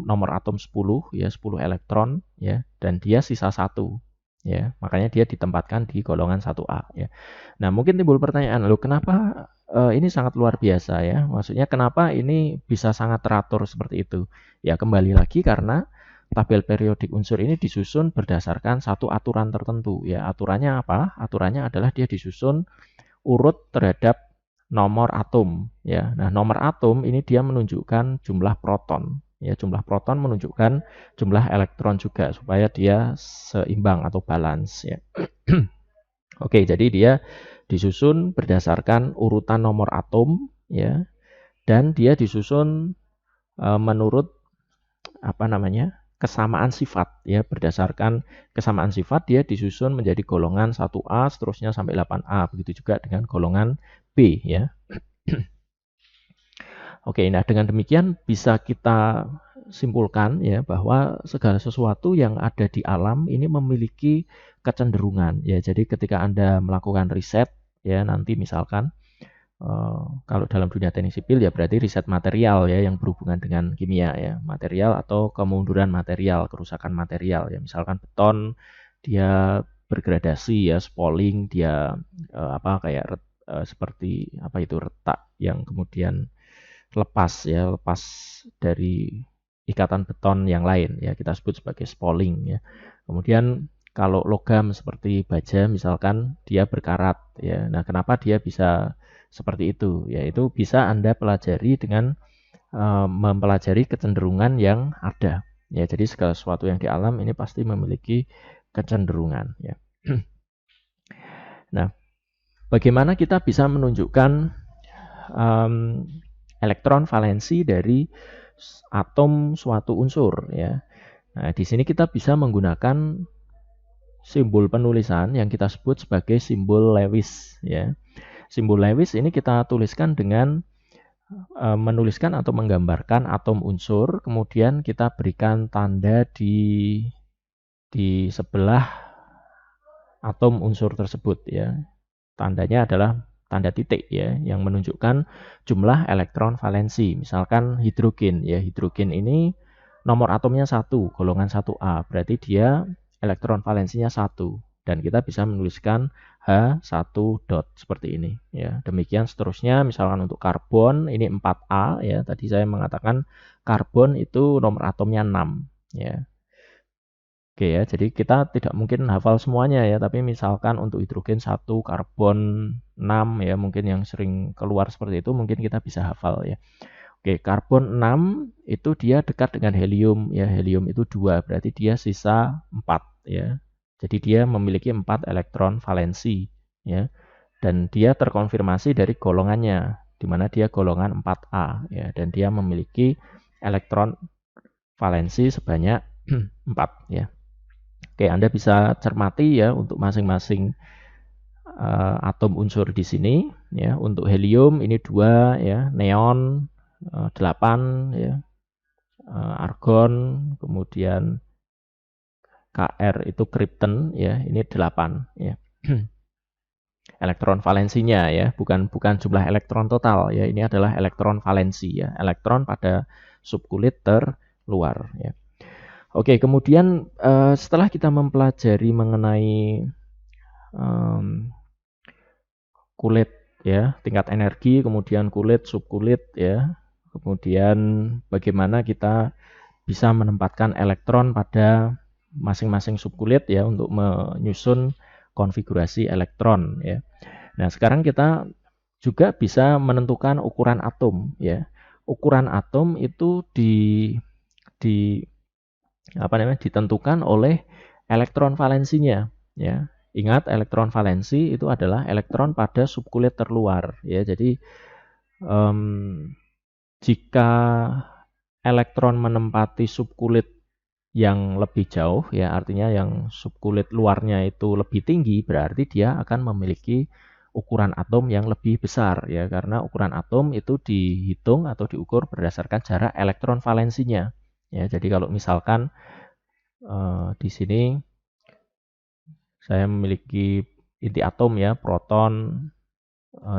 nomor atom 10 ya, 10 elektron ya, dan dia sisa 1. Ya, makanya dia ditempatkan di golongan 1A ya. Nah, mungkin timbul pertanyaan, loh kenapa ini sangat luar biasa ya? Maksudnya kenapa ini bisa sangat teratur seperti itu? Ya, kembali lagi karena tabel periodik unsur ini disusun berdasarkan satu aturan tertentu ya. Aturannya apa? Aturannya adalah dia disusun urut terhadap nomor atom ya. Nah, nomor atom ini dia menunjukkan jumlah proton. Ya, jumlah proton menunjukkan jumlah elektron juga supaya dia seimbang atau balance ya. Oke, jadi dia disusun berdasarkan urutan nomor atom ya, dan dia disusun menurut kesamaan sifat ya. Berdasarkan kesamaan sifat dia disusun menjadi golongan 1A seterusnya sampai 8A. Begitu juga dengan golongan B ya. Oke, nah dengan demikian bisa kita simpulkan ya bahwa segala sesuatu yang ada di alam ini memiliki kecenderungan ya. Jadi ketika Anda melakukan riset ya, nanti misalkan kalau dalam dunia teknik sipil ya berarti riset material ya yang berhubungan dengan kimia ya, material atau kemunduran material, kerusakan material ya. Misalkan beton dia bergradasi ya, spalling dia seperti retak yang kemudian lepas dari ikatan beton yang lain ya, kita sebut sebagai spalling ya. Kemudian kalau logam seperti baja misalkan dia berkarat ya. Nah, kenapa dia bisa seperti itu? Yaitu bisa Anda pelajari dengan mempelajari kecenderungan yang ada ya. Jadi segala sesuatu yang di alam ini pasti memiliki kecenderungan ya. Nah, bagaimana kita bisa menunjukkan elektron valensi dari atom suatu unsur ya. Nah, di sini kita bisa menggunakan simbol penulisan yang kita sebut sebagai simbol Lewis ya. Simbol Lewis ini kita tuliskan dengan menuliskan atau menggambarkan atom unsur, kemudian kita berikan tanda di sebelah atom unsur tersebut ya. Tandanya adalah tanda titik ya, yang menunjukkan jumlah elektron valensi. Misalkan hidrogen ya, hidrogen ini nomor atomnya 1, golongan 1A, berarti dia elektron valensinya 1, dan kita bisa menuliskan H1 dot seperti ini ya. Demikian seterusnya, misalkan untuk karbon ini 4A ya, tadi saya mengatakan karbon itu nomor atomnya 6 ya. Oke ya, jadi kita tidak mungkin hafal semuanya ya, tapi misalkan untuk hidrogen 1, karbon 6 ya, mungkin yang sering keluar seperti itu mungkin kita bisa hafal ya. Oke, karbon 6 itu dia dekat dengan helium ya, helium itu 2, berarti dia sisa 4 ya. Jadi dia memiliki 4 elektron valensi ya. Dan dia terkonfirmasi dari golongannya, di mana dia golongan 4A ya, dan dia memiliki elektron valensi sebanyak 4 ya. Oke, Anda bisa cermati ya untuk masing-masing atom unsur di sini ya. Untuk helium ini 2 ya, neon 8 ya, argon, kemudian Kr itu krypton ya, ini 8 ya. Elektron valensinya ya, bukan jumlah elektron total ya, ini adalah elektron valensi ya, elektron pada subkulit terluar ya. Oke, kemudian setelah kita mempelajari mengenai kulit ya, tingkat energi, kemudian kulit, subkulit ya, kemudian bagaimana kita bisa menempatkan elektron pada masing-masing subkulit ya untuk menyusun konfigurasi elektron ya. Nah, sekarang kita juga bisa menentukan ukuran atom ya. Ukuran atom itu di ditentukan oleh elektron valensinya ya. Ingat, elektron valensi itu adalah elektron pada subkulit terluar ya. Jadi jika elektron menempati subkulit yang lebih jauh ya, artinya yang subkulit luarnya itu lebih tinggi, berarti dia akan memiliki ukuran atom yang lebih besar ya, karena ukuran atom itu dihitung atau diukur berdasarkan jarak elektron valensinya ya. Jadi kalau misalkan di sini saya memiliki inti atom ya, proton,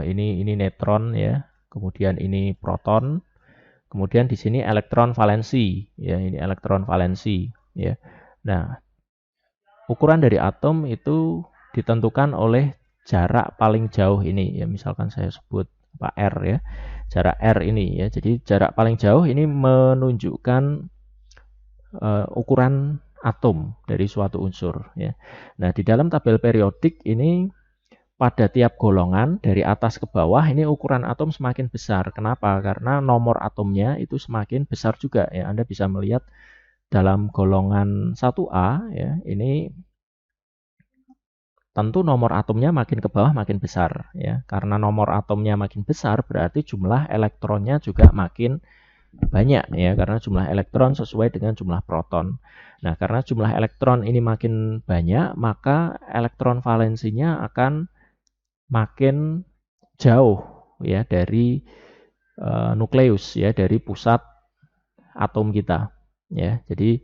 ini neutron ya, kemudian ini proton, kemudian di sini elektron valensi ya, ini elektron valensi ya. Nah, ukuran dari atom itu ditentukan oleh jarak paling jauh ini ya, misalkan saya sebut R ya, jarak R ini ya. Jadi jarak paling jauh ini menunjukkan ukuran atom dari suatu unsur ya. Nah, di dalam tabel periodik ini pada tiap golongan dari atas ke bawah ini ukuran atom semakin besar. Kenapa? Karena nomor atomnya itu semakin besar juga ya. Anda bisa melihat dalam golongan 1A ya, ini tentu nomor atomnya makin ke bawah makin besar ya. Karena nomor atomnya makin besar berarti jumlah elektronnya juga makin banyak ya, karena jumlah elektron sesuai dengan jumlah proton. Nah, karena jumlah elektron ini makin banyak, maka elektron valensinya akan makin jauh ya dari nukleus ya, dari pusat atom kita ya. Jadi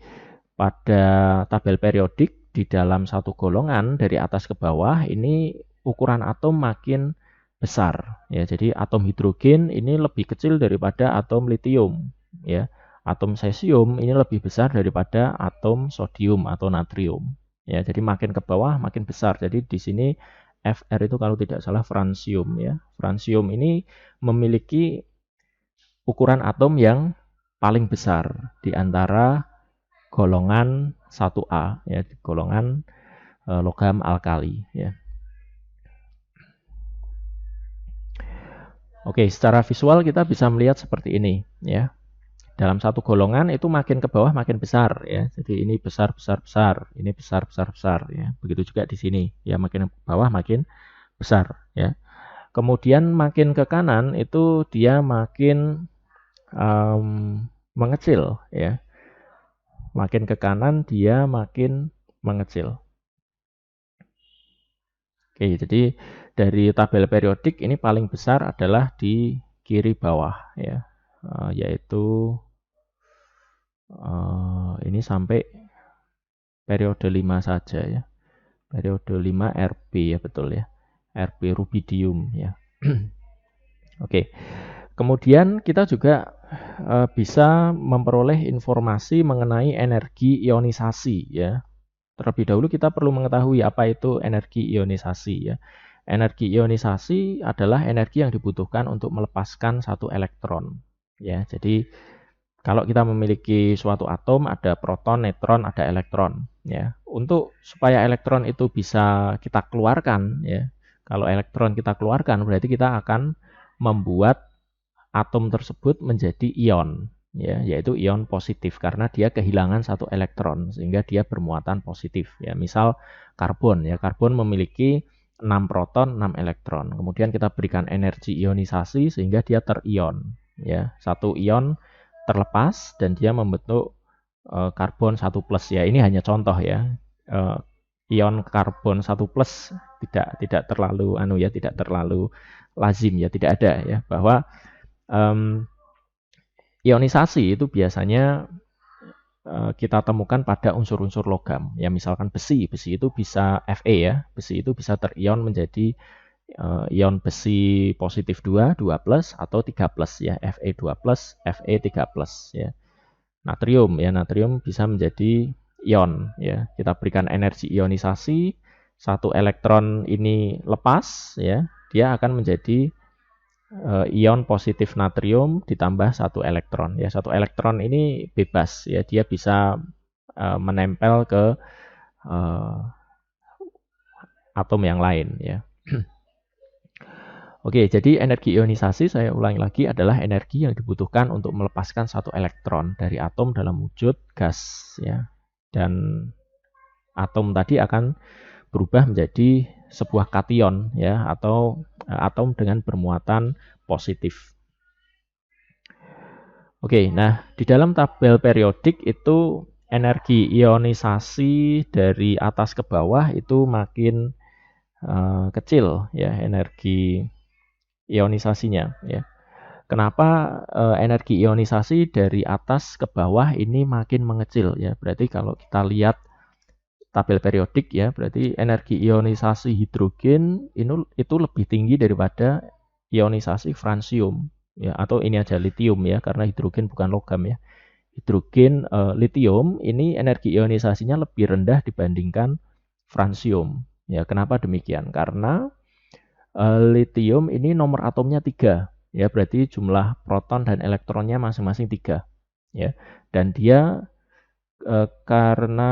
pada tabel periodik di dalam satu golongan dari atas ke bawah ini ukuran atom makin besar ya. Jadi atom hidrogen ini lebih kecil daripada atom litium ya. Atom cesium ini lebih besar daripada atom sodium atau natrium ya. Jadi makin ke bawah makin besar. Jadi di sini Fr itu kalau tidak salah fransium ya. Fransium ini memiliki ukuran atom yang paling besar di antara golongan 1A ya, golongan logam alkali ya. Oke, secara visual kita bisa melihat seperti ini ya. Dalam satu golongan itu makin ke bawah makin besar ya. Jadi ini besar besar besar, ini besar besar besar ya. Begitu juga di sini ya, makin ke bawah makin besar ya. Kemudian makin ke kanan itu dia makin mengecil ya. Makin ke kanan dia makin mengecil. Oke, jadi dari tabel periodik ini paling besar adalah di kiri bawah ya, yaitu ini sampai periode 5 saja ya. Periode 5 Rb ya, betul ya. Rb rubidium ya. Oke. Kemudian kita juga bisa memperoleh informasi mengenai energi ionisasi ya. Terlebih dahulu kita perlu mengetahui apa itu energi ionisasi ya. Energi ionisasi adalah energi yang dibutuhkan untuk melepaskan satu elektron ya. Jadi kalau kita memiliki suatu atom ada proton, neutron, ada elektron ya. Untuk supaya elektron itu bisa kita keluarkan ya. Kalau elektron kita keluarkan berarti kita akan membuat atom tersebut menjadi ion ya, yaitu ion positif karena dia kehilangan satu elektron sehingga dia bermuatan positif ya. Misal karbon ya, karbon memiliki 6 proton, 6 elektron. Kemudian kita berikan energi ionisasi sehingga dia terion ya. Satu ion terlepas dan dia membentuk karbon 1+ ya. Ini hanya contoh ya. Ion karbon 1+ tidak terlalu tidak terlalu lazim ya, tidak ada ya, bahwa ionisasi itu biasanya kita temukan pada unsur-unsur logam. Ya misalkan besi itu bisa Fe ya, besi itu bisa terion menjadi ion besi positif 2 atau 3+ ya, Fe2+, Fe3+ ya. Natrium bisa menjadi ion ya. Kita berikan energi ionisasi, satu elektron ini lepas ya, dia akan menjadi ion positif natrium ditambah satu elektron ya. Satu elektron ini bebas ya, dia bisa menempel ke atom yang lain ya. Oke, jadi energi ionisasi saya ulangi lagi adalah energi yang dibutuhkan untuk melepaskan satu elektron dari atom dalam wujud gas ya. Dan atom tadi akan berubah menjadi sebuah kation ya, atau atom dengan bermuatan positif. Oke, nah di dalam tabel periodik itu energi ionisasi dari atas ke bawah itu makin kecil ya, energi ionisasinya ya. Kenapa energi ionisasi dari atas ke bawah ini makin mengecil ya? Berarti kalau kita lihat tabel periodik ya, berarti energi ionisasi hidrogen itu lebih tinggi daripada ionisasi fransium ya, atau ini aja litium ya, karena hidrogen bukan logam ya. Hidrogen litium ini energi ionisasinya lebih rendah dibandingkan fransium ya. Kenapa demikian? Karena litium ini nomor atomnya 3 ya, berarti jumlah proton dan elektronnya masing-masing 3 ya. Dan dia karena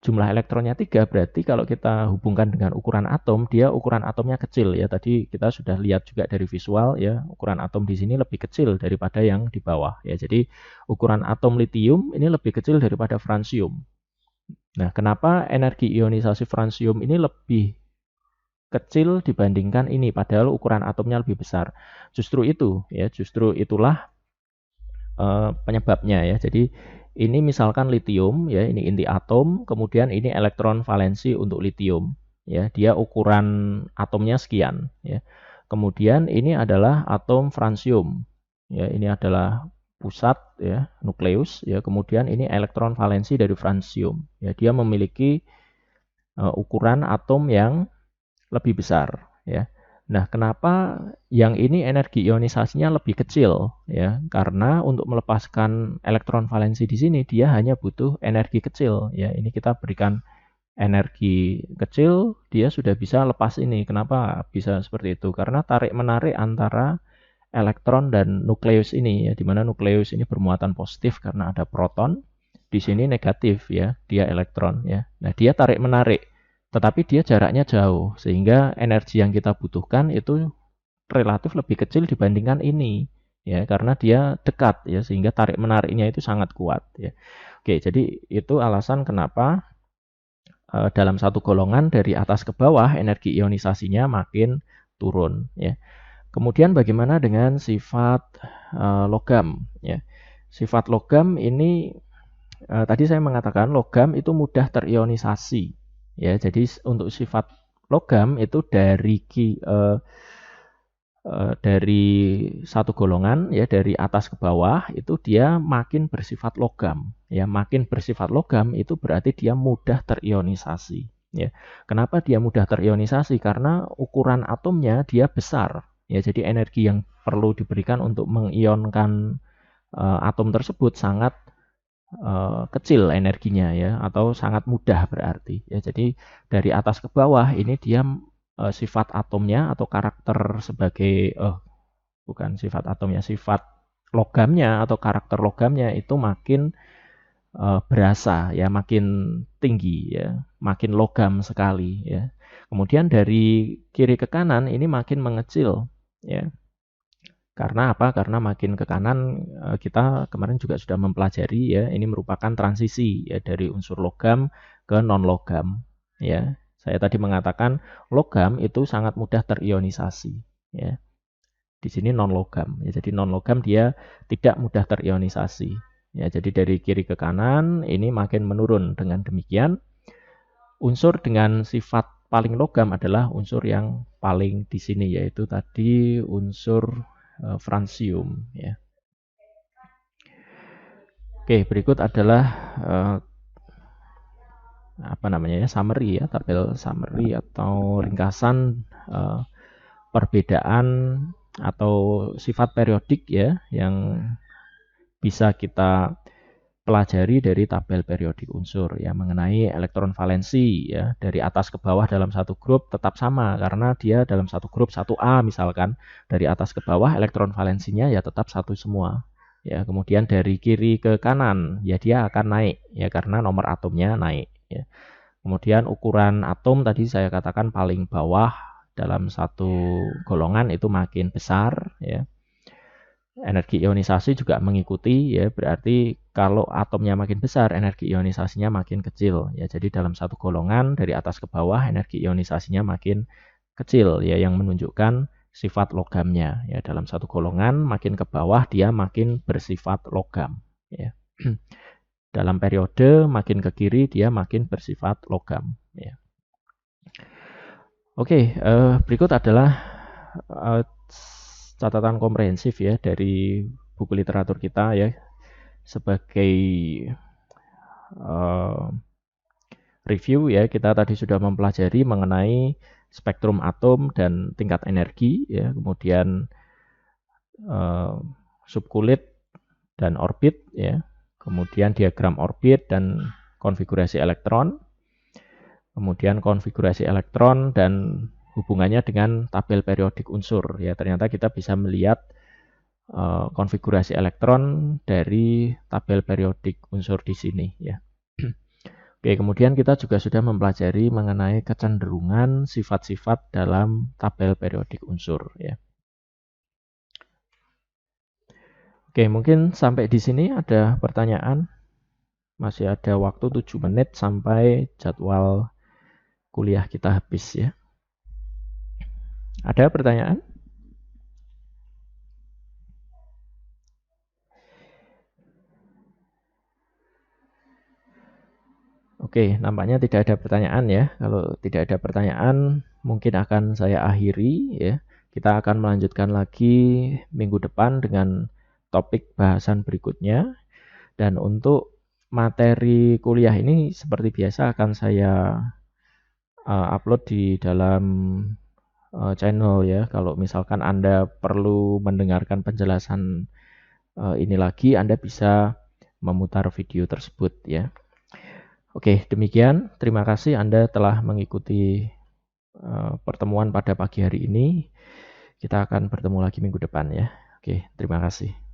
jumlah elektronnya 3, berarti kalau kita hubungkan dengan ukuran atom, dia ukuran atomnya kecil ya. Tadi kita sudah lihat juga dari visual ya, ukuran atom di sini lebih kecil daripada yang di bawah ya. Jadi ukuran atom litium ini lebih kecil daripada fransium. Nah, kenapa energi ionisasi fransium ini lebih kecil dibandingkan ini, padahal ukuran atomnya lebih besar? Justru itu ya, justru itulah penyebabnya ya. Jadi ini misalkan litium ya, ini inti atom, kemudian ini elektron valensi untuk litium ya, dia ukuran atomnya sekian ya. Kemudian ini adalah atom fransium ya, ini adalah pusat ya, nukleus ya. Kemudian ini elektron valensi dari fransium ya, dia memiliki ukuran atom yang lebih besar ya. Nah, kenapa yang ini energi ionisasinya lebih kecil ya? Karena untuk melepaskan elektron valensi di sini dia hanya butuh energi kecil ya. Ini kita berikan energi kecil, dia sudah bisa lepas ini. Kenapa bisa seperti itu? Karena tarik menarik antara elektron dan nukleus ini ya, di mana nukleus ini bermuatan positif karena ada proton, di sini negatif ya, dia elektron ya. Nah, dia tarik menarik, tetapi dia jaraknya jauh, sehingga energi yang kita butuhkan itu relatif lebih kecil dibandingkan ini ya, karena dia dekat ya, sehingga tarik menariknya itu sangat kuat ya. Oke, jadi itu alasan kenapa dalam satu golongan dari atas ke bawah energi ionisasinya makin turun ya. Kemudian bagaimana dengan sifat logam ya? Sifat logam ini tadi saya mengatakan logam itu mudah terionisasi ya. Jadi untuk sifat logam itu dari satu golongan ya, dari atas ke bawah itu dia makin bersifat logam ya. Makin bersifat logam itu berarti dia mudah terionisasi ya. Kenapa dia mudah terionisasi? Karena ukuran atomnya dia besar ya. Jadi energi yang perlu diberikan untuk mengionkan atom tersebut sangat kecil energinya ya, atau sangat mudah berarti ya. Jadi dari atas ke bawah ini dia sifat atomnya atau karakter sebagai bukan sifat atomnya, sifat logamnya atau karakter logamnya itu makin berasa ya, makin tinggi ya, makin logam sekali ya. Kemudian dari kiri ke kanan ini makin mengecil ya. Karena apa? Karena makin ke kanan kita kemarin juga sudah mempelajari ya, ini merupakan transisi ya dari unsur logam ke non logam ya. Saya tadi mengatakan logam itu sangat mudah terionisasi ya. Di sini non logam ya. Jadi non logam dia tidak mudah terionisasi ya. Jadi dari kiri ke kanan ini makin menurun. Dengan demikian unsur dengan sifat paling logam adalah unsur yang paling di sini, yaitu tadi unsur fransium ya. Oke, berikut adalah summary ya, tabel summary atau ringkasan perbedaan atau sifat periodik ya yang bisa kita pelajari dari tabel periodik unsur ya, mengenai elektron valensi ya, dari atas ke bawah dalam satu grup tetap sama karena dia dalam satu grup 1A misalkan, dari atas ke bawah elektron valensinya ya tetap satu semua ya. Kemudian dari kiri ke kanan ya dia akan naik ya karena nomor atomnya naik ya. Kemudian ukuran atom tadi saya katakan paling bawah dalam satu golongan itu makin besar, ya. Energi ionisasi juga mengikuti, ya, berarti kalau atomnya makin besar, energi ionisasinya makin kecil, ya. Jadi dalam satu golongan dari atas ke bawah energi ionisasinya makin kecil, ya, yang menunjukkan sifat logamnya, ya. Dalam satu golongan makin ke bawah dia makin bersifat logam, ya. Dalam periode makin ke kiri dia makin bersifat logam, ya. Oke, berikut adalah catatan komprehensif, ya, dari buku literatur kita, ya, sebagai review, ya. Kita tadi sudah mempelajari mengenai spektrum atom dan tingkat energi, ya, kemudian subkulit dan orbit, ya, kemudian diagram orbit dan konfigurasi elektron, kemudian konfigurasi elektron dan hubungannya dengan tabel periodik unsur, ya. Ternyata kita bisa melihat konfigurasi elektron dari tabel periodik unsur di sini, ya. Oke, kemudian kita juga sudah mempelajari mengenai kecenderungan sifat-sifat dalam tabel periodik unsur, ya. Oke, mungkin sampai di sini ada pertanyaan. Masih ada waktu 7 menit sampai jadwal kuliah kita habis, ya. Ada pertanyaan? Oke, nampaknya tidak ada pertanyaan, ya. Kalau tidak ada pertanyaan, mungkin akan saya akhiri, ya. Kita akan melanjutkan lagi minggu depan dengan topik bahasan berikutnya. Dan untuk materi kuliah ini seperti biasa akan saya upload di dalam channel, ya. Kalau misalkan Anda perlu mendengarkan penjelasan ini lagi, Anda bisa memutar video tersebut, ya. Oke, demikian. Terima kasih Anda telah mengikuti pertemuan pada pagi hari ini. Kita akan bertemu lagi minggu depan, ya. Oke, terima kasih.